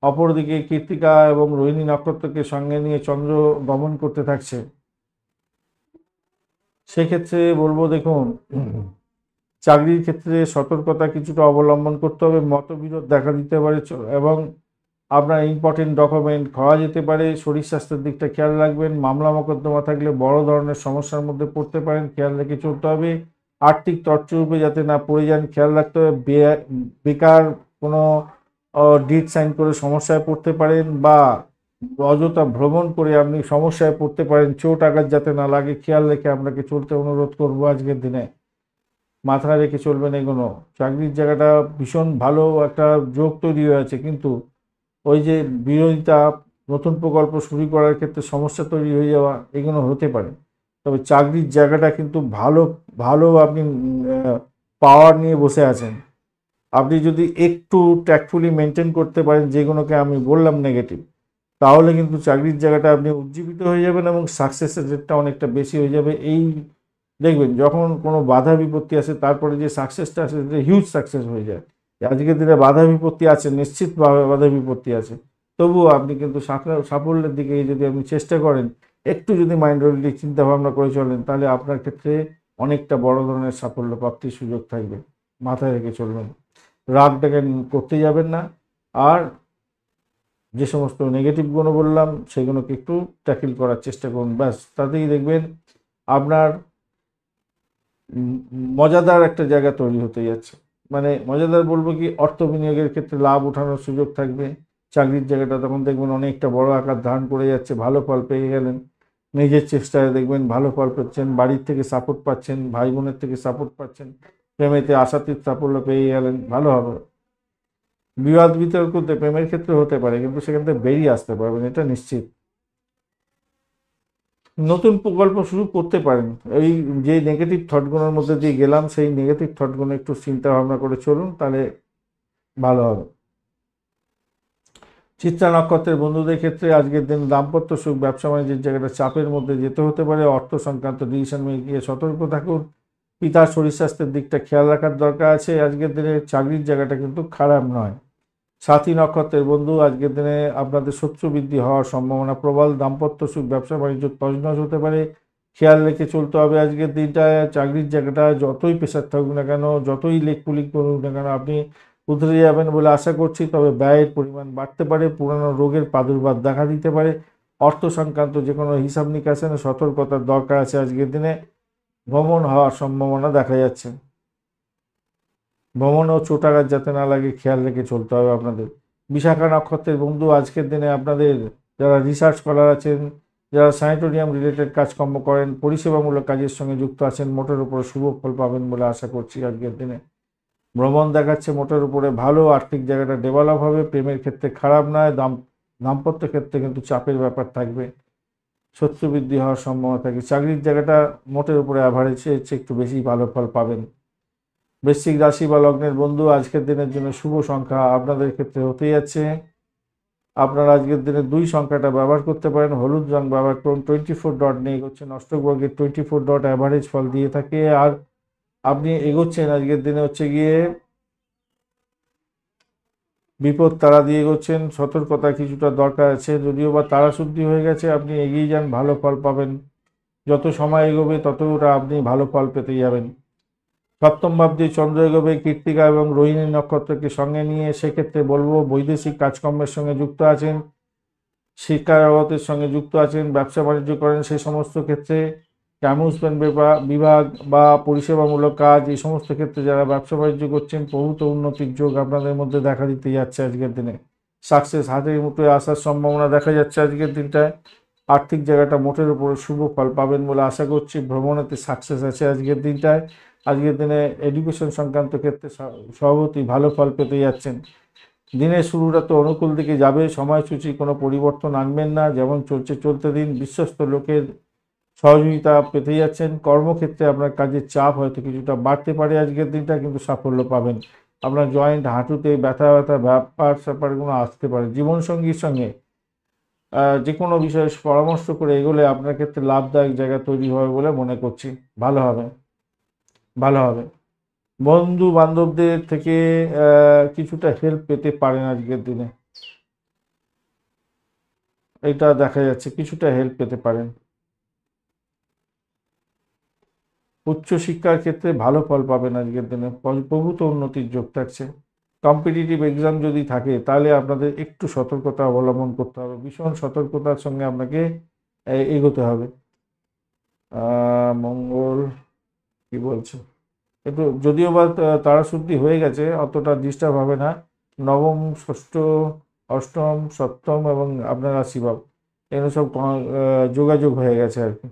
অপরদিকে কৃত্তিকা এবং রোহিণী নক্ষত্রকে সঙ্গে নিয়ে চন্দ্র গমন করতে থাকছে। সেক্ষেত্রে বলবো, দেখুন চাকরির ক্ষেত্রে সতর্কতা কিছুটা অবলম্বন করতে হবে। মতবিরোধ দেখা দিতে পারে এবং আপনার ইম্পর্টেন্ট ডকুমেন্ট খাওয়া যেতে পারে। শরীর স্বাস্থ্যের দিকটা খেয়াল রাখবেন। মামলা মোকদ্দমা থাকলে বড় ধরনের সমস্যার মধ্যে পড়তে পারেন, খেয়াল রেখে চলতে হবে। আর্থিক তছরূপে যাতে না পড়ে যান খেয়াল রাখতে হবে। বেকার কোনো ডিড সাইন করে সমস্যায় পড়তে পারেন, বা অযথা ভ্রমণ করে আপনি সমস্যায় পড়তে পারেন। চোট আঘাত যাতে না লাগে খেয়াল রেখে আপনাকে চলতে অনুরোধ করবো আজকের দিনে। মাথায় রেখে চলবেন এগুলো। চাকরির জায়গাটা ভীষণ ভালো একটা যোগ তৈরি হয়েছে, কিন্তু ওই যে বিরোধিতা, নতুন প্রকল্প শুরু করার ক্ষেত্রে সমস্যা তৈরি হয়ে যাওয়া, এগুলো হতে পারে। তবে চাকরির জায়গাটা কিন্তু ভালো ভালো আপনি পাওয়ার নিয়ে বসে আছেন। আপনি যদি একটু ট্যাক্টফুলি মেনটেন করতে পারেন যেগুলোকে আমি বললাম নেগেটিভ, তাহলে কিন্তু চাকরির জায়গাটা আপনি উজ্জীবিত হয়ে যাবেন এবং সাকসেসের রেটটা অনেকটা বেশি হয়ে যাবে। এই দেখবেন যখন কোনো বাধা বিপত্তি আসে তারপরে যে সাকসেসটা আসে সেটা হিউজ সাকসেস হয়ে যায়। আজকের দিনে বাধা বিপত্তি আছে, নিশ্চিতভাবে বাধা বিপত্তি আছে, তবুও আপনি কিন্তু সাফল্যের দিকে যদি আপনি চেষ্টা করেন, একটু যদি মাইন্ডলি চিন্তা ভাবনা করে চলেন, তাহলে আপনার ক্ষেত্রে অনেকটা বড় ধরনের সাফল্য প্রাপ্তির সুযোগ থাকবে। মাথায় রেখে চলবেন, রাগটাকে করতে যাবেন না। আর যে সমস্ত নেগেটিভ গুণ বললাম সেগুলোকে একটু ট্যাকেল করার চেষ্টা করুন, ব্যাস তাতেই দেখবেন আপনার মজাদার একটা জায়গা তৈরি হতে যাচ্ছে। মানে মজাদার বলবো কি, অর্থ বিনিয়োগের ক্ষেত্রে লাভ ওঠানোর সুযোগ থাকবে। চাকরির জায়গাটা তখন দেখবেন অনেকটা বড় আকার ধারণ করে যাচ্ছে, ভালো ফল পেয়ে গেলেন। নিজের চেষ্টায় দেখবেন ভালো ফল পাচ্ছেন, বাড়ির থেকে সাপোর্ট পাচ্ছেন, ভাই বোনের থেকে সাপোর্ট পাচ্ছেন, প্রেমেতে আশাতীত সাফল্য পেয়ে গেলেন, ভালো হবে। বিবাদ বিতর্কতে প্রেমের ক্ষেত্রে হতে পারে, কিন্তু সেখান থেকে বেরিয়ে আসতে পারবেন, এটা নিশ্চিত। নতুন প্রকল্প শুরু করতে পারেন। এই যে নেগেটিভ থটগুলোর মধ্যে দিয়ে গেলাম, সেই নেগেটিভ থটগুলো একটু চিন্তা ভাবনা করে চলুন, তাহলে ভালো হবে। চিত্রা নক্ষত্রের বন্ধুদের ক্ষেত্রে আজকের দিন দাম্পত্য সুখ, ব্যবসা বাণিজ্যের জায়গাটা চাপের মধ্যে যেতে হতে পারে। অর্থ সংক্রান্ত ডিসিশন মেকিংয়ে সতর্ক থাকুন। পিতার শরীর স্বাস্থ্যের দিকটা খেয়াল রাখার দরকার আছে। আজকের দিনে চাকরির জায়গাটা কিন্তু খারাপ নয়। সাথী নক্ষত্রের বন্ধু, আজকের দিনে আপনাদের শত্রু বৃদ্ধি হওয়ার সম্ভাবনা প্রবল। দাম্পত্য সুখ, ব্যবসা বাণিজ্য তছনছ হতে পারে, খেয়াল রেখে চলতে হবে আজকের দিনটায়। চাকরির জায়গাটা যতই প্রেশার থাকুক না কেন, যতই লেকপুলিক করুক না কেন, আপনি উতরে যাবেন বলে আশা করছি। তবে ব্যয়ের পরিমাণ বাড়তে পারে, পুরানো রোগের প্রাদুর্ভাব দেখা দিতে পারে। অর্থ সংক্রান্ত যে কোনো হিসাব নিকাশে সতর্কতার দরকার আছে আজকের দিনে। ভ্রমণ হওয়ার সম্ভাবনা দেখা যাচ্ছে। ভ্রমণেও চোটাঘাত যাতে না লাগে খেয়াল রেখে চলতে হবে আপনাদের। বিশাখা নক্ষত্রের বন্ধু, আজকের দিনে আপনাদের যারা রিসার্চ স্কলার আছেন, যারা স্যানিটোরিয়াম রিলেটেড কাজকর্ম করেন, পরিষেবামূলক কাজের সঙ্গে যুক্ত আছেন, মোটের উপরে শুভ ফল পাবেন বলে আশা করছি আজকের দিনে। ভ্রমণ দেখাচ্ছে মোটের উপরে ভালো, আর্থিক জায়গাটা ডেভেলপ হবে। প্রেমের ক্ষেত্রে খারাপ নয়, দাম্পত্য ক্ষেত্রে কিন্তু চাপের ব্যাপার থাকবে, শত্রু বৃদ্ধি হওয়ার সম্ভাবনা থাকে। চাকরির জায়গাটা মোটের উপরে অ্যাভারেজের চেয়ে একটু বেশি ভালো ফল পাবেন। বৃশ্চিক রাশি বা লগ্নের বন্ধু, আজকের দিনের জন্য শুভ সংখ্যা আপনাদের ক্ষেত্রে হতে যাচ্ছে। আপনারা আজকের দিনে 2 সংখ্যাটা ব্যবহার করতে পারেন, হলুদ রং ব্যবহার করুন। 24 ডট নিয়ে এগোচ্ছেন, অষ্টকবর্গের 24 ডট অ্যাভারেজ ফল দিয়ে থাকে। আর আপনি এগোচ্ছেন আজকের দিনে হচ্ছে গিয়ে বিপদ তারা দিয়ে এগোচ্ছেন, সতর্কতা কিছুটা দরকার আছে। যদিও বা তারা শুদ্ধি হয়ে গেছে, আপনি এগিয়ে যান, ভালো ফল পাবেন। যত সময় এগোবে ততটা আপনি ভালো ফল পেতে যাবেন। সপ্তম ভাব দিয়ে চন্দ্র এগোবে কৃত্তিকা এবং রোহিণী নক্ষত্রকে সঙ্গে নিয়ে। সেক্ষেত্রে বলবো বৈদেশিক কাজকর্মের সঙ্গে যুক্ত আছেন, শিক্ষা জগতের সঙ্গে যুক্ত আছেন, ব্যবসা বাণিজ্য করেন, সেই সমস্ত ক্ষেত্রে অ্যামিউজমেন্ট বিভাগ বা পরিষেবামূলক কাজ, এই সমস্ত ক্ষেত্রে যারা ব্যবসা বাণিজ্য করছেন, প্রভূত উন্নতির যোগ আপনাদের মধ্যে দেখা দিতে যাচ্ছে আজকের দিনে। সাকসেস হাতের মুঠোয় আসার সম্ভাবনা দেখা যাচ্ছে আজকের দিনটায়। আর্থিক জায়গাটা মোটের উপরে শুভ ফল পাবেন বলে আশা করছি। ভ্রমণেতে সাকসেস আছে আজকের দিনটায়। আজকের দিনে এডুকেশন সংক্রান্ত ক্ষেত্রে সভাপতি ভালো ফল পেতে যাচ্ছেন। দিনের শুরুটা তো অনুকূল দিকে যাবে, সময়সূচি কোনো পরিবর্তন আনবেন না, যেমন চলছে চলতে দিন। বিশ্বস্ত লোকের সহযোগিতা পেতে যাচ্ছেন। কর্মক্ষেত্রে আপনার কাজের চাপ হয়তো কিছুটা বাড়তে পারে আজকের দিনটা, কিন্তু সাফল্য পাবেন। আপনার জয়েন্ট হাঁটুতে ব্যথা স্যাপারগুলো আসতে পারে। জীবনসঙ্গীর সঙ্গে যে কোনো বিষয়ে পরামর্শ করে এগোলে আপনার ক্ষেত্রে লাভদায়ক জায়গা তৈরি হবে বলে মনে করছি। ভালো হবে, ভালো হবে। বন্ধু বান্ধবদের থেকে কিছুটা হেল্প পেতে পারেন আজকের দিনে, এটা দেখা যাচ্ছে, কিছুটা হেল্প পেতে পারেন। উচ্চশিক্ষার ক্ষেত্রে ভালো ফল পাবেন আজকের দিনে, প্রভূত উন্নতির যোগ থাকছে। কম্পিটিটিভ এক্সাম যদি থাকে তাহলে আপনাদের একটু সতর্কতা অবলম্বন করতে হবে, ভীষণ সতর্কতার সঙ্গে আপনাকে এগোতে হবে। মঙ্গল কি বলছে, একটু যদিও বা তারাশুদ্ধি হয়ে গেছে, অতটা ডিস্টার্ব হবে না। নবম, ষষ্ঠ, অষ্টম, সপ্তম এবং আপনার রাশিভাব এগুলো সব যোগাযোগ হয়ে গেছে আর কি।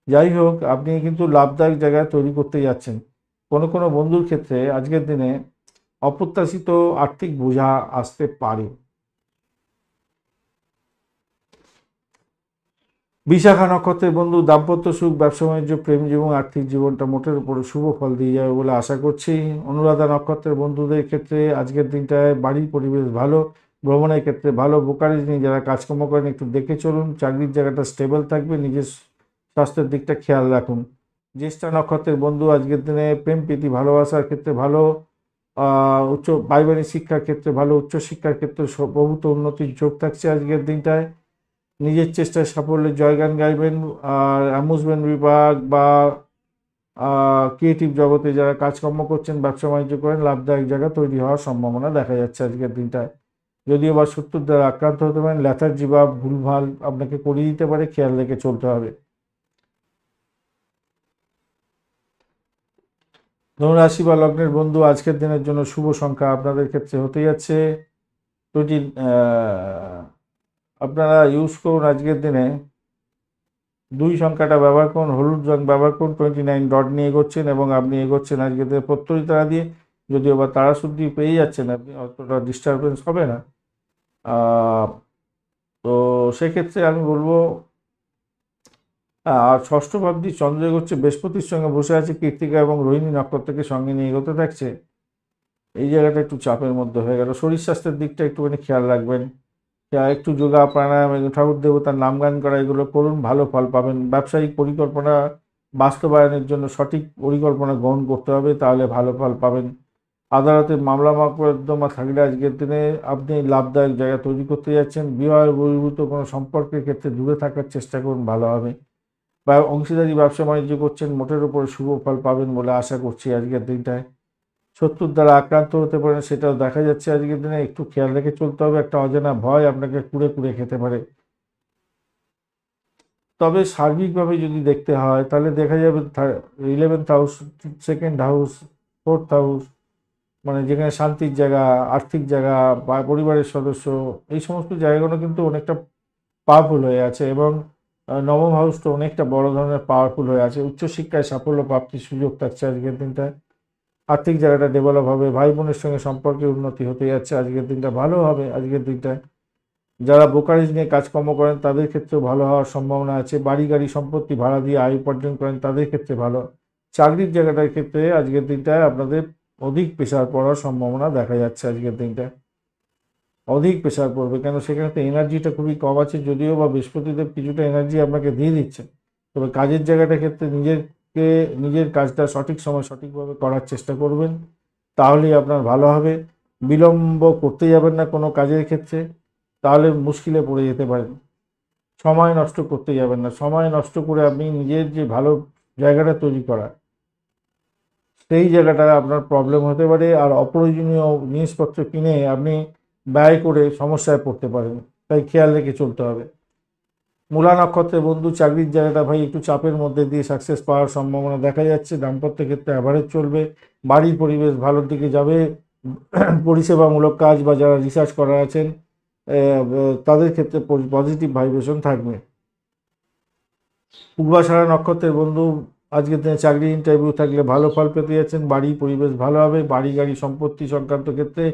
যাই হোক, আপনি কিন্তু লাভদায়ক জায়গায় তৈরি করতে যাচ্ছেন। কোনো কোনো বন্ধুর ক্ষেত্রে আজকের দিনে অপ্রত্যাশিত আর্থিক বোঝা আসতে পারে। বিশাখা নক্ষত্রের বন্ধু, দাম্পত্য সুখ, ব্যবসা বাণিজ্য, প্রেম জীবন, আর্থিক জীবনটা মোটের উপরে শুভ ফল দিয়ে যাবে বলে আশা করছি। অনুরাধা নক্ষত্রের বন্ধুদের ক্ষেত্রে আজকের দিনটায় বাড়ির পরিবেশ ভালো, ভ্রমণের ক্ষেত্রে ভালো। ব্রোকারেজ নিয়ে যারা কাজকর্ম করেন একটু দেখে চলুন। চাকরির জায়গাটা স্টেবল থাকবে, নিজের স্বাস্থ্যের দিকটা খেয়াল রাখুন। জ্যেষ্ঠা নক্ষত্রের বন্ধু, আজকের দিনে প্রেম প্রীতি ভালোবাসার ক্ষেত্রে ভালো, উচ্চ পারিবারিক শিক্ষার ক্ষেত্রে ভালো, উচ্চশিক্ষার ক্ষেত্রে প্রভূত উন্নতির যোগ থাকছে আজকের দিনটায়। নিজের চেষ্টায় সাফল্যের জয়গান গাইবেন। আর অ্যামুজমেন্ট বিভাগ বা ক্রিয়েটিভ জগতে যারা কাজকর্ম করছেন, ব্যবসা বাণিজ্য করেন, লাভদায়ক জায়গা তৈরি হওয়ার সম্ভাবনা দেখা যাচ্ছে আজকের দিনটায়। যদিও বা শত্রুর দ্বারা আক্রান্ত হতে পারেন, ল্যাথার্জি বা ভুলভাল আপনাকে করিয়ে দিতে পারে, খেয়াল রেখে চলতে হবে। ধনুরাশি বা লগ্নের বন্ধু, আজকের দিনের জন্য শুভ সংখ্যা আপনাদের ক্ষেত্রে হতে যাচ্ছে 20। আপনারা ইউজ করুন আজকের দিনে 2 সংখ্যাটা ব্যবহার করুন, হলুদ রং ব্যবহার করুন। 29 ডট নিয়ে এগোচ্ছেন এবং আপনি এগোচ্ছেন আজকের দিনে প্রত্যয়ী তারা দিয়ে, যদিও বা তারা শুদ্ধি পেয়ে যাচ্ছেন আপনি, অতটা ডিস্টারবেন্স হবে না। তো সেক্ষেত্রে আমি বলবো, আর ষষ্ঠ ভাবটি চন্দ্র এগোচ্ছে বৃহস্পতির সঙ্গে বসে আছে, কৃত্তিকা এবং রোহিণী নক্ষত্রকে সঙ্গে নিয়ে এগোতে থাকছে। এই জায়গাটা একটু চাপের মধ্যে হয়ে গেল। শরীর স্বাস্থ্যের দিকটা একটুখানি খেয়াল রাখবেন, একটু যোগা প্রাণায়াম, ঠাকুর দেবতার নাম গান করা, এগুলো করুন, ভালো ফল পাবেন। ব্যবসায়িক পরিকল্পনা বাস্তবায়নের জন্য সঠিক পরিকল্পনা গ্রহণ করতে হবে, তাহলে ভালো ফল পাবেন। আদালতে মামলা মোকদ্দমা থাকলে আজকের দিনে আপনি লাভদায়ক জায়গা তৈরি করতে যাচ্ছেন। বিবাহ বহির্ভূত কোনো সম্পর্কের ক্ষেত্রে দূরে থাকার চেষ্টা করুন, ভালো হবে। বা অংশীদারি ব্যবসা বাণিজ্য করছেন, মোটের উপরে শুভ ফল পাবেন বলে আশা করছি আজকের দিনটায়। শত্রুর দ্বারা আক্রান্ত হতে পারেন, সেটাও দেখা যাচ্ছে আজকের দিনে, একটু খেয়াল রেখে চলতে হবে। একটা অজানা ভয় আপনাকে কুড়ে কুড়ে খেতে পারে। তবে সার্বিকভাবে যদি দেখতে হয় তাহলে দেখা যাবে 11th house, 2nd house, 4th house, মানে যেখানে শান্তির জায়গা, আর্থিক জায়গা বা পরিবারের সদস্য, এই সমস্ত জায়গাগুলো কিন্তু অনেকটা পাওয়ারফুল হয়ে আছে। এবং নবম হাউসটা অনেকটা বড় ধরনের পাওয়ারফুল হয়ে আছে। উচ্চশিক্ষায় সাফল্য প্রাপ্তির সুযোগ থাকছে আজকের দিনটায়। আর্থিক জায়গাটা ডেভেলপ হবে, ভাই বোনের সঙ্গে সম্পর্কের উন্নতি হতে যাচ্ছে আজকের দিনটা, ভালো হবে আজকের দিনটায়। যারা ব্রোকারেজ নিয়ে কাজকর্ম করেন তাদের ক্ষেত্রেও ভালো হওয়ার সম্ভাবনা আছে। বাড়ি গাড়ি সম্পত্তি ভাড়া দিয়ে আয় উপার্জন করেন তাদের ক্ষেত্রে ভালো। চাকরির জায়গাটার ক্ষেত্রে আজকের দিনটায় আপনাদের অধিক প্রেশার পড়ার সম্ভাবনা দেখা যাচ্ছে আজকের দিনটায়। অধিক প্রেশার পড়বে, কেন সেখানে তো এনার্জিটা খুবই কম আছে, যদিও বা বৃহস্পতিদেব কিছুটা এনার্জি আপনাকে দিয়ে দিচ্ছে। তবে কাজের জায়গাটার ক্ষেত্রে নিজের কাজটা সঠিক সময় সঠিকভাবে করার চেষ্টা করবেন, তাহলেই আপনার ভালো হবে। বিলম্ব করতে যাবেন না কোনো কাজের ক্ষেত্রে, তাহলে মুশকিলে পড়ে যেতে পারেন। সময় নষ্ট করতে যাবেন না, সময় নষ্ট করে আপনি নিজের যে ভালো জায়গাটা তৈরি করা, সেই জায়গাটা আপনার প্রবলেম হতে পারে। আর অপ্রয়োজনীয় জিনিসপত্র কিনে আপনি ব্যয় করে সমস্যায় পড়তে পারেন, তাই খেয়াল রেখে চলতে হবে। মূলা নক্ষত্রের বন্ধু, চাকরির জায়গাটা ভাই একটু চাপের মধ্যে দিয়ে সাকসেস পাওয়ার সম্ভাবনা দেখা যাচ্ছে। দাম্পত্য ক্ষেত্রে অ্যাভারেজ চলবে, বাড়ির পরিবেশ ভালোর দিকে যাবে। পরিষেবামূলক কাজ বা যারা রিসার্চ করা আছেন তাদের ক্ষেত্রে পজিটিভ ভাইব্রেশন থাকবে। পূর্বাষাঢ়া নক্ষত্রের বন্ধু, আজকের দিনে চাকরি ইন্টারভিউ থাকলে ভালো ফল পেতে যাচ্ছেন। বাড়ি পরিবেশ ভালো হবে। বাড়ি গাড়ি সম্পত্তি সংক্রান্ত ক্ষেত্রে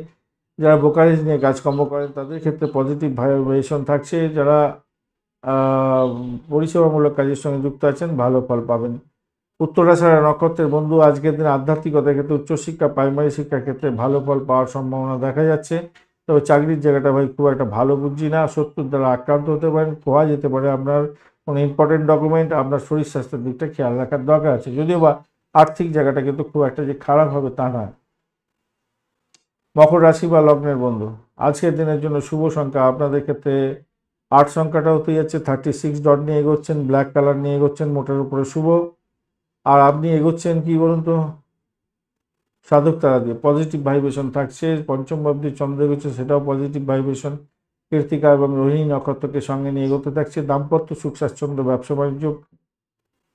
যারা ব্রোকারেজ নিয়ে কাজকর্ম করেন তাদের ক্ষেত্রে পজিটিভ ভাইব্রেশন থাকছে। যারা পরিষেবামূলক কাজের সঙ্গে যুক্ত আছেন ভালো ফল পাবেন। উত্তরাষাঢ়া নক্ষত্রের বন্ধু, আজকের দিনে আধ্যাত্মিকতার ক্ষেত্রে উচ্চশিক্ষা প্রাইমারি শিক্ষার ক্ষেত্রে ভালো ফল পাওয়ার সম্ভাবনা দেখা যাচ্ছে। তবে চাকরির জায়গাটা ভাই খুব একটা ভালো বুঝছি না। শত্রুর দ্বারা আক্রান্ত হতে পারেন, খোয়া যেতে পারে আপনার কোনো ইম্পর্টেন্ট ডকুমেন্ট। আপনার শরীর স্বাস্থ্যের দিকটা খেয়াল রাখার দরকার আছে, যদিও বা আর্থিক জায়গাটা কিন্তু খুব একটা যে খারাপ হবে তা নয়। মকর রাশি বা লগ্নের বন্ধু, আজকের দিনের জন্য শুভ সংখ্যা আপনাদের ক্ষেত্রে 8 সংখ্যাটা হতে যাচ্ছে। 36 ডট নিয়ে এগোচ্ছেন, ব্ল্যাক কালার নিয়ে এগোচ্ছেন, মোটের উপরে শুভ। আর আপনি এগোচ্ছেন কি বলুন তো, সাধক তারা দিয়ে, পজিটিভ ভাইব্রেশন থাকছে। পঞ্চম ভাবটি চন্দ্র এগোচ্ছে, সেটাও পজিটিভ ভাইব্রেশন। কৃত্তিকা এবং রোহিণী নক্ষত্রকে সঙ্গে নিয়ে এগোতে থাকছে। দাম্পত্য সুখ স্বাচ্ছন্দ্য ব্যবসা বাণিজ্য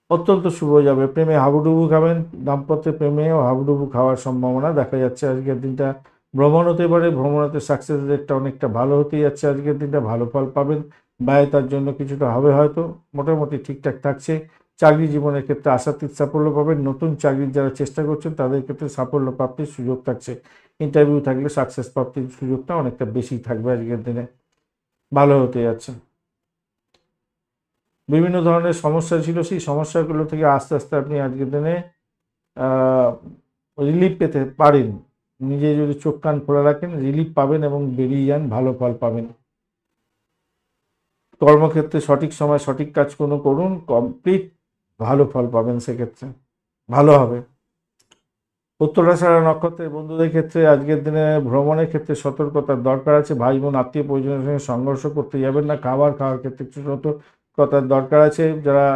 অত্যন্ত শুভ যাবে। প্রেমে হাবুডুবু খাবেন, দাম্পত্যে প্রেমেও হাবুডুবু খাওয়ার সম্ভাবনা দেখা যাচ্ছে আজকের দিনটা। ভ্রমণ হতে পারে, ভ্রমণতে সাকসেস রেটটা অনেকটা ভালো হতে যাচ্ছে আজকের দিনটা, ভালো ফল পাবেন। ব্যয় তার জন্য কিছুটা হবে হয়তো, মোটামুটি ঠিকঠাক থাকছে। চাকরি জীবনের ক্ষেত্রে আশাতীত সাফল্য পাবেন। নতুন চাকরির যারা চেষ্টা করছেন তাদের ক্ষেত্রে সাফল্য প্রাপ্তির সুযোগ থাকছে। ইন্টারভিউ থাকলে সাকসেস প্রাপ্তির সুযোগটা অনেকটা বেশি থাকবে আজকের দিনে, ভালো হতে যাচ্ছে। বিভিন্ন ধরনের সমস্যা ছিল, সেই সমস্যাগুলো থেকে আস্তে আস্তে আপনি আজকের দিনে রিলিফ পেতে পারেন। নিজে যদি চোখ কান খোলা রাখেন রিলিফ পাবেন এবং বেরিয়ে যান, ভালো ফল পাবেন। কর্মক্ষেত্রে সঠিক সময় সঠিক কাজ কোনো করুন, কমপ্লিট ভালো ফল পাবেন, সেক্ষেত্রে ভালো হবে। উত্তরাষাঢ়া নক্ষত্রের বন্ধুদের ক্ষেত্রে আজকের দিনে ভ্রমণের ক্ষেত্রে সতর্কতার দরকার আছে। ভাই বোন আত্মীয় পরিজনের সঙ্গে সংঘর্ষ করতে যাবেন না। খাবার খাওয়ার ক্ষেত্রে একটু সতর্কতার দরকার আছে। যারা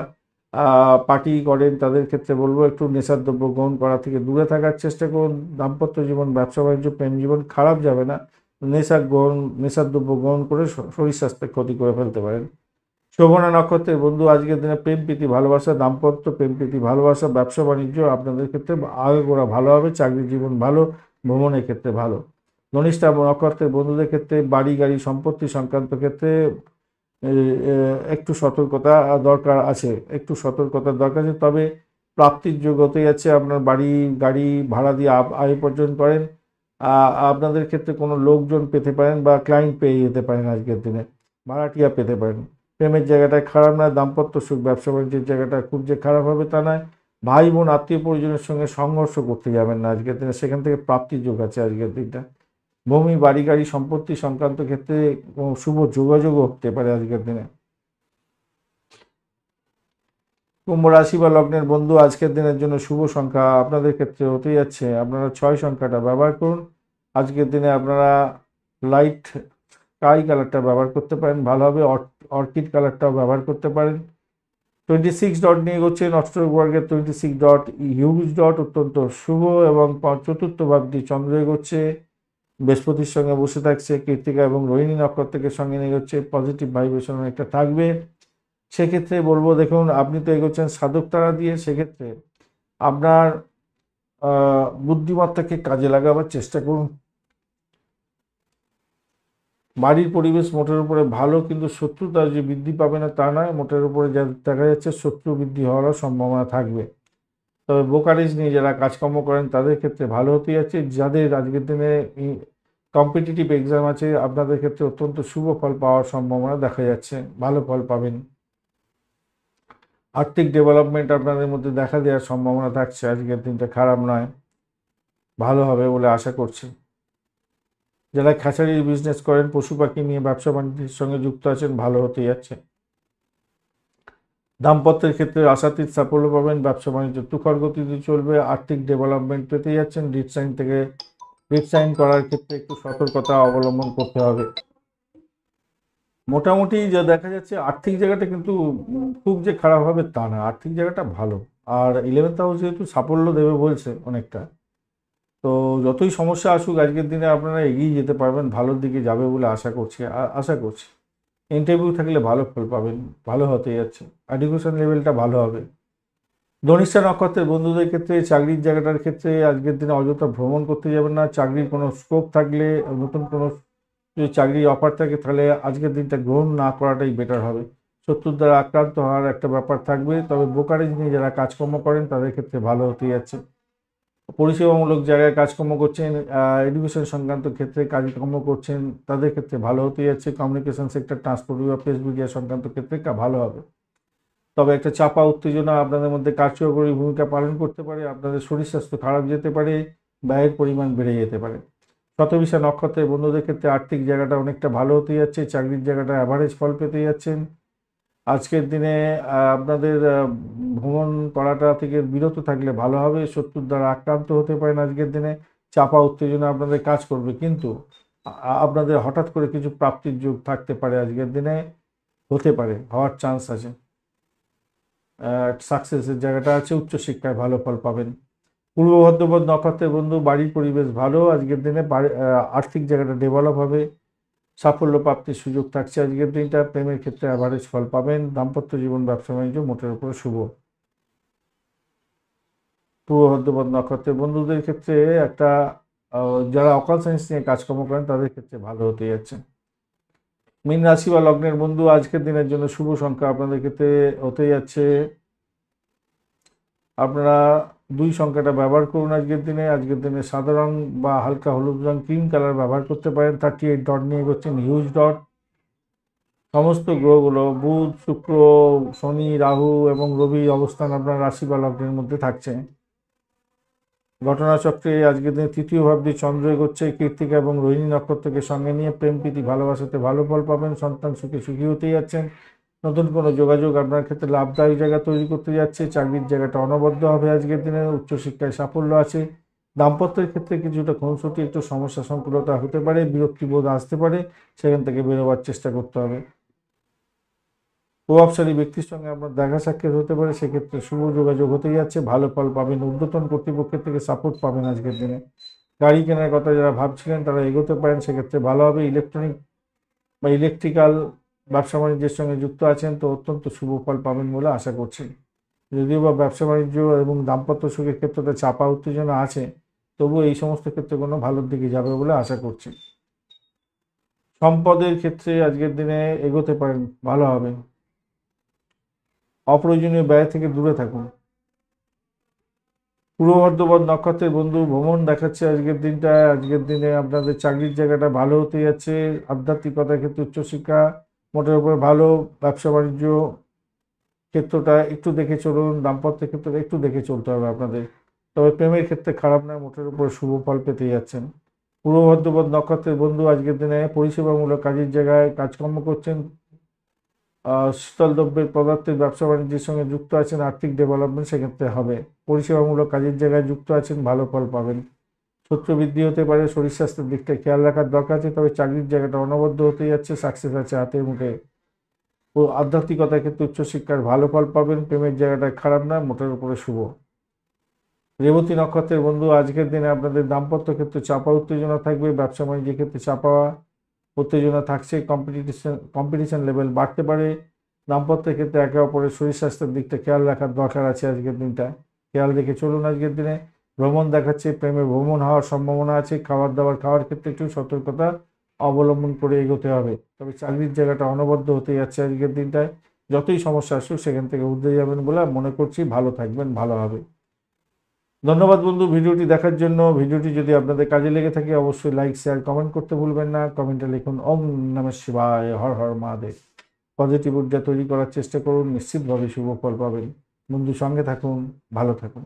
পার্টি করেন তাদের ক্ষেত্রে বলবো একটু নেশার দ্রব্য গ্রহণ করা থেকে দূরে থাকার চেষ্টা করুন। দাম্পত্য জীবন, ব্যবসা বাণিজ্য, প্রেম জীবন খারাপ যাবে না, নেশার দ্রব্য গ্রহণ করে শরীর স্বাস্থ্যের ক্ষতি করে ফেলতে পারেন। শোভনা নক্ষত্রের বন্ধু আজকের দিনে প্রেম প্রীতি ভালোবাসা, দাম্পত্য, প্রেম প্রীতি ভালোবাসা, ব্যবসা বাণিজ্য আপনাদের ক্ষেত্রে আগাগোড়া ভালো হবে। চাকরি জীবন ভালো, ভ্রমণের ক্ষেত্রে ভালো। ধনিষ্ঠা নক্ষত্রের বন্ধুদের ক্ষেত্রে বাড়ি গাড়ি সম্পত্তি সংক্রান্ত ক্ষেত্রে একটু সতর্কতা দরকার আছে, একটু সতর্কতার দরকার আছে। তবে প্রাপ্তির যোগ হতে যাচ্ছে। আপনার বাড়ি গাড়ি ভাড়া দিয়ে আয় উপার্জন করেন, আপনাদের ক্ষেত্রে কোনো লোকজন পেতে পারেন বা ক্লায়েন্ট পেয়ে যেতে পারেন। আজকের দিনে ভাড়াটিয়া পেতে পারেন। প্রেমের জায়গাটা খারাপ নয়, দাম্পত্য সুখ ব্যবসা বাণিজ্যের জায়গাটা খুব যে খারাপ হবে তা নয়। ভাই বোন আত্মীয় পরিজনের সঙ্গে সংঘর্ষ করতে যাবেন না আজকের দিনে, সেখান থেকে প্রাপ্তির যোগ আছে আজকের দিনটা। ভূমি বাড়ি গাড়ি সম্পত্তি সংক্রান্ত ক্ষেত্রে শুভ যোগাযোগও হতে পারে আজকের দিনে। কুম্ভ রাশি বা লগ্নের বন্ধু আজকের দিনের জন্য শুভ সংখ্যা আপনাদের ক্ষেত্রে হতে যাচ্ছে, আপনারা 6 সংখ্যাটা ব্যবহার করুন। আজকের দিনে আপনারা লাইট স্কাই কালারটা ব্যবহার করতে পারেন, ভালো হবে। অর্কিড কালারটাও ব্যবহার করতে পারেন। 26 ডট নিয়ে এগোচ্ছেন অষ্টবর্গের 26 ডট, হিউজ ডট, অত্যন্ত শুভ। এবং চতুর্থ ভাবটি চন্দ্র এগোচ্ছে, বৃহস্পতির সঙ্গে বসে থাকছে, কৃত্তিকা এবং রোহিণী নক্ষত্রকে সঙ্গে নিয়ে এগোচ্ছে, পজিটিভ ভাইব্রেশন একটা থাকবে। সেক্ষেত্রে বলবো, দেখুন আপনি তো এগোচ্ছেন সাধক তারা দিয়ে, সেক্ষেত্রে আপনার বুদ্ধিমত্তাকে কাজে লাগাবার চেষ্টা করুন। বাড়ির পরিবেশ মোটের উপরে ভালো, কিন্তু শত্রুতা যে বৃদ্ধি পাবে না তা নয়, মোটের উপরে যা দেখা যাচ্ছে শত্রু বৃদ্ধি হওয়ারও সম্ভাবনা থাকবে। তবে ব্রোকারেজ নিয়ে যারা কাজকর্ম করেন তাদের ক্ষেত্রে ভালো হতে যাচ্ছে। যাদের আজকের দিনে কম্পিটিটিভ এক্সাম আছে আপনাদের ক্ষেত্রে অত্যন্ত শুভ ফল পাওয়ার সম্ভাবনা দেখা যাচ্ছে, ভালো ফল পাবেন। আর্থিক ডেভেলপমেন্ট আপনাদের মধ্যে দেখা দেওয়ার সম্ভাবনা থাকছে, আজকের দিনটা খারাপ নয়, ভালো হবে বলে আশা করছি। যারা খাঁচারির বিজনেস করেন, পশু পাখি নিয়ে ব্যবসা বাণিজ্যের সঙ্গে যুক্ত আছেন, ভালো হতে যাচ্ছে। দাম্পত্যের ক্ষেত্রে আশাতীত সাফল্য পাবেন, ব্যবসা বাণিজ্য তুখর গতিতে চলবে, আর্থিক ডেভেলপমেন্ট পেতে যাচ্ছেন। রিসাইন করার ক্ষেত্রে একটু সতর্কতা অবলম্বন করতে হবে। মোটামুটি যা দেখা যাচ্ছে আর্থিক জায়গাটা কিন্তু খুব যে খারাপ হবে তা না, আর্থিক জায়গাটা ভালো। আর 11th হাউস যেহেতু সাফল্য দেবে বলছে অনেকটা, তো যতই সমস্যা আসুক আজকের দিনে আপনারা এগিয়ে যেতে পারবেন, ভালোর দিকে যাবে বলে আশা করছি। ইন্টারভিউ থাকলে ভালো ফল পাবেন, ভালো হতে যাচ্ছে, এডুকেশন লেভেলটা ভালো হবে। ধনিষ্ঠা নক্ষত্রের বন্ধুদের ক্ষেত্রে চাকরির জায়গাটার ক্ষেত্রে আজকের দিনে অযথা ভ্রমণ করতে যাবেন না। চাকরির কোনো স্কোপ থাকলে, নতুন কোনো যদি চাকরির অফার থাকে তাহলে আজকের দিনটা গ্রহণ না করাটাই বেটার হবে। শত্রুর দ্বারা আক্রান্ত হওয়ার একটা ব্যাপার থাকবে। তবে ব্রোকারেজ নিয়ে যারা কাজকর্ম করেন তাদের ক্ষেত্রে ভালো হতে যাচ্ছে। পরিষেবামূলক জায়গায় কাজকর্ম করছেন, এডুকেশন সংক্রান্ত ক্ষেত্রে কাজকর্ম করছেন, তাদের ক্ষেত্রে ভালো হতে যাচ্ছে। কমিউনিকেশন সেক্টর, ট্রান্সপোর্ট বা প্রেস মিডিয়া সংক্রান্ত ক্ষেত্রে ভালো হবে। তবে একটা চাপা উত্তেজনা আপনাদের মধ্যে কার্যকরী ভূমিকা পালন করতে পারে, আপনাদের শরীর স্বাস্থ্য খারাপ যেতে পারে, ব্যয়ের পরিমাণ বেড়ে যেতে পারে। শতবিশা নক্ষত্রের বন্ধুদের ক্ষেত্রে আর্থিক জায়গাটা অনেকটা ভালো হতে যাচ্ছে, চাকরির জায়গাটা অ্যাভারেজ ফল পেতে যাচ্ছেন। আজকের দিনে আপনাদের ভ্রমণ করাটা থেকে বিরত থাকলে ভালো হবে। শত্রুর দ্বারা আক্রান্ত হতে পারেন আজকের দিনে, চাপা উত্তেজনা আপনাদের কাজ করবে, কিন্তু আপনাদের হঠাৎ করে কিছু প্রাপ্তির যোগ থাকতে পারে আজকের দিনে, হতে পারে, হওয়ার চান্স আছে। সাকসেসের জায়গাটা আছে, উচ্চশিক্ষায় ভালো ফল পাবেন। পূর্ব ভদ্রপদ নক্ষত্রের বন্ধু বাড়ির পরিবেশ ভালো, আজকের দিনে আর্থিক জায়গাটা ডেভেলপ হবে, সাফল্য প্রাপ্তির সুযোগ থাকছে আজকের দিনটা। প্রেমের ক্ষেত্রে অ্যাভারেজ ফল পাবেন। দাম্পত্য জীবন ব্যবসা বাণিজ্য মোটের উপরে শুভ। পূর্ব ভদ্রপদ নক্ষত্রের বন্ধুদের ক্ষেত্রে একটা যারা অকাল সায়েন্স নিয়ে কাজকর্ম করেন তাদের ক্ষেত্রে ভালো হতে যাচ্ছে। মীন রাশি বা লগ্নের বন্ধু আজকের দিনের জন্য শুভ সংখ্যা আপনাদের ক্ষেত্রে হতে যাচ্ছে, আপনারা 2 সংখ্যাটা ব্যবহার করুন আজকের দিনে। আজকের দিনে সাদা রং বা হালকা হলুদ রং, ক্রিম কালার ব্যবহার করতে পারেন। 38 ডট নিয়ে এগোচ্ছেন, হিউজ ডট। সমস্ত গ্রহগুলো বুধ, শুক্র, শনি, রাহু এবং রবি অবস্থান আপনার রাশি বা লগ্নের মধ্যে থাকছে। ঘটনাচক্রে আজকের দিনে তৃতীয় ভাবটি চন্দ্র এগোচ্ছে, কৃত্তিকা এবং রোহিণী নক্ষত্রকে সঙ্গে নিয়ে প্রেম প্রীতি ভালোবাসাতে ভালো ফল পাবেন। সন্তান সুখে সুখী হতেই যাচ্ছেন। নতুন কোনো যোগাযোগ আপনার ক্ষেত্রে লাভদায়ী জায়গা তৈরি করতে যাচ্ছে। চাকরির জায়গাটা অনবদ্য হবে আজকের দিনে, উচ্চশিক্ষায় সাফল্য আছে। দাম্পত্যের ক্ষেত্রে কিছুটা খুনসুটি, একটু সমস্যা সংকুলতা হতে পারে, বিরক্তিবোধ আসতে পারে, সেখান থেকে বেরোবার চেষ্টা করতে হবে। প্রভাবশালী ব্যক্তির সঙ্গে আপনার দেখা সাক্ষাৎ হতে পারে, সেক্ষেত্রে শুভ যোগাযোগ হতে যাচ্ছে, ভালো ফল পাবেন। ঊর্ধ্বতন কর্তৃপক্ষের থেকে সাপোর্ট পাবেন আজকের দিনে। গাড়ি কেনার কথা যারা ভাবছিলেন তারা এগোতে পারেন, সেক্ষেত্রে ভালো হবে। ইলেকট্রনিক বা ইলেকট্রিক্যাল ব্যবসা বাণিজ্যের সঙ্গে যুক্ত আছেন তো অত্যন্ত শুভ ফল পাবেন বলে আশা করছি। যদিও বা ব্যবসা বাণিজ্য এবং দাম্পত্য সুখের ক্ষেত্রে চাপা উত্তেজনা আছে, তবুও এই সমস্ত ক্ষেত্রে কোনো ভালোর দিকে যাবে বলে আশা করছি। সম্পদের ক্ষেত্রে আজকের দিনে এগোতে পারেন, ভালো হবে। অপ্রয়োজনীয় ব্যয় থেকে দূরে থাকুন। পূর্ব বর্ধমান নক্ষত্রের বন্ধু ভ্রমণ দেখাচ্ছে আজকের দিনটায়। আজকের দিনে আপনাদের চাকরির জায়গাটা ভালো হতে যাচ্ছে। আধ্যাত্মিকতার ক্ষেত্রে উচ্চশিক্ষা মোটের উপর ভালো। ব্যবসা বাণিজ্য ক্ষেত্রটা একটু দেখে চলুন, দাম্পত্যের ক্ষেত্রে একটু দেখে চলতে হবে আপনাদের। তবে প্রেমের ক্ষেত্রে খারাপ নয়, মোটের উপর শুভ ফল পেতে যাচ্ছেন। পূর্ব বর্ধমান নক্ষত্রের বন্ধু আজকের দিনে পরিষেবামূলক কাজের জায়গায় কাজকর্ম করছেন, শীতল দ্রব্যের পদার্থের ব্যবসা বাণিজ্যের সঙ্গে যুক্ত আছেন, আর্থিক ডেভেলপমেন্ট সেক্ষেত্রে হবে। পরিষেবামূলক কাজের জায়গায় যুক্ত আছেন, ভালো ফল পাবেন। শত্রু বৃদ্ধি হতে পারে, শরীর স্বাস্থ্যের দিকটা খেয়াল রাখার দরকার আছে। তবে চাকরির জায়গাটা অনবদ্য হতে যাচ্ছে, সাকসেস আছে হাতের মুঠে। ও আধ্যাত্মিকতার ক্ষেত্রে উচ্চশিক্ষার ভালো ফল পাবেন। প্রেমের জায়গাটা খারাপ না, মোটের উপরে শুভ। রেবতী নক্ষত্রের বন্ধু আজকের দিনে আপনাদের দাম্পত্য ক্ষেত্রে চাপা উত্তেজনা থাকবে, ব্যবসা বাণিজ্যের ক্ষেত্রে চাপা উত্তেজনা থাকছে, কম্পিটিশন লেভেল বাড়তে পারে। দাম্পত্যের ক্ষেত্রে একে অপরের শরীর স্বাস্থ্যের দিকটা খেয়াল রাখার দরকার আছে আজকের দিনটা, খেয়াল রেখে চলুন। আজকের দিনে ভ্রমণ দেখাচ্ছে, প্রেমে ভ্রমণ হওয়ার সম্ভাবনা আছে। খাওয়ার ক্ষেত্রে একটু সতর্কতা অবলম্বন করে এগোতে হবে। তবে চাকরির জায়গাটা অনবদ্য হতে যাচ্ছে আজকের দিনটায়। যতই সমস্যা আসুক সেখান থেকে উঠে যাবেন বলে মনে করছি, ভালো থাকবেন, ভালো হবে। ধন্যবাদ বন্ধু ভিডিওটি দেখার জন্য। ভিডিওটি যদি আপনাদের কাজে লেগে থাকে অবশ্যই লাইক শেয়ার কমেন্ট করতে ভুলবেন না। কমেন্টে লিখুন ওম নমঃ শিবায়, হর হর মহাদেব। পজিটিভ ঊর্জা তৈরি করার চেষ্টা করুন, নিশ্চিতভাবে শুভ ফল পাবেন। বন্ধু সঙ্গে থাকুন, ভালো থাকুন।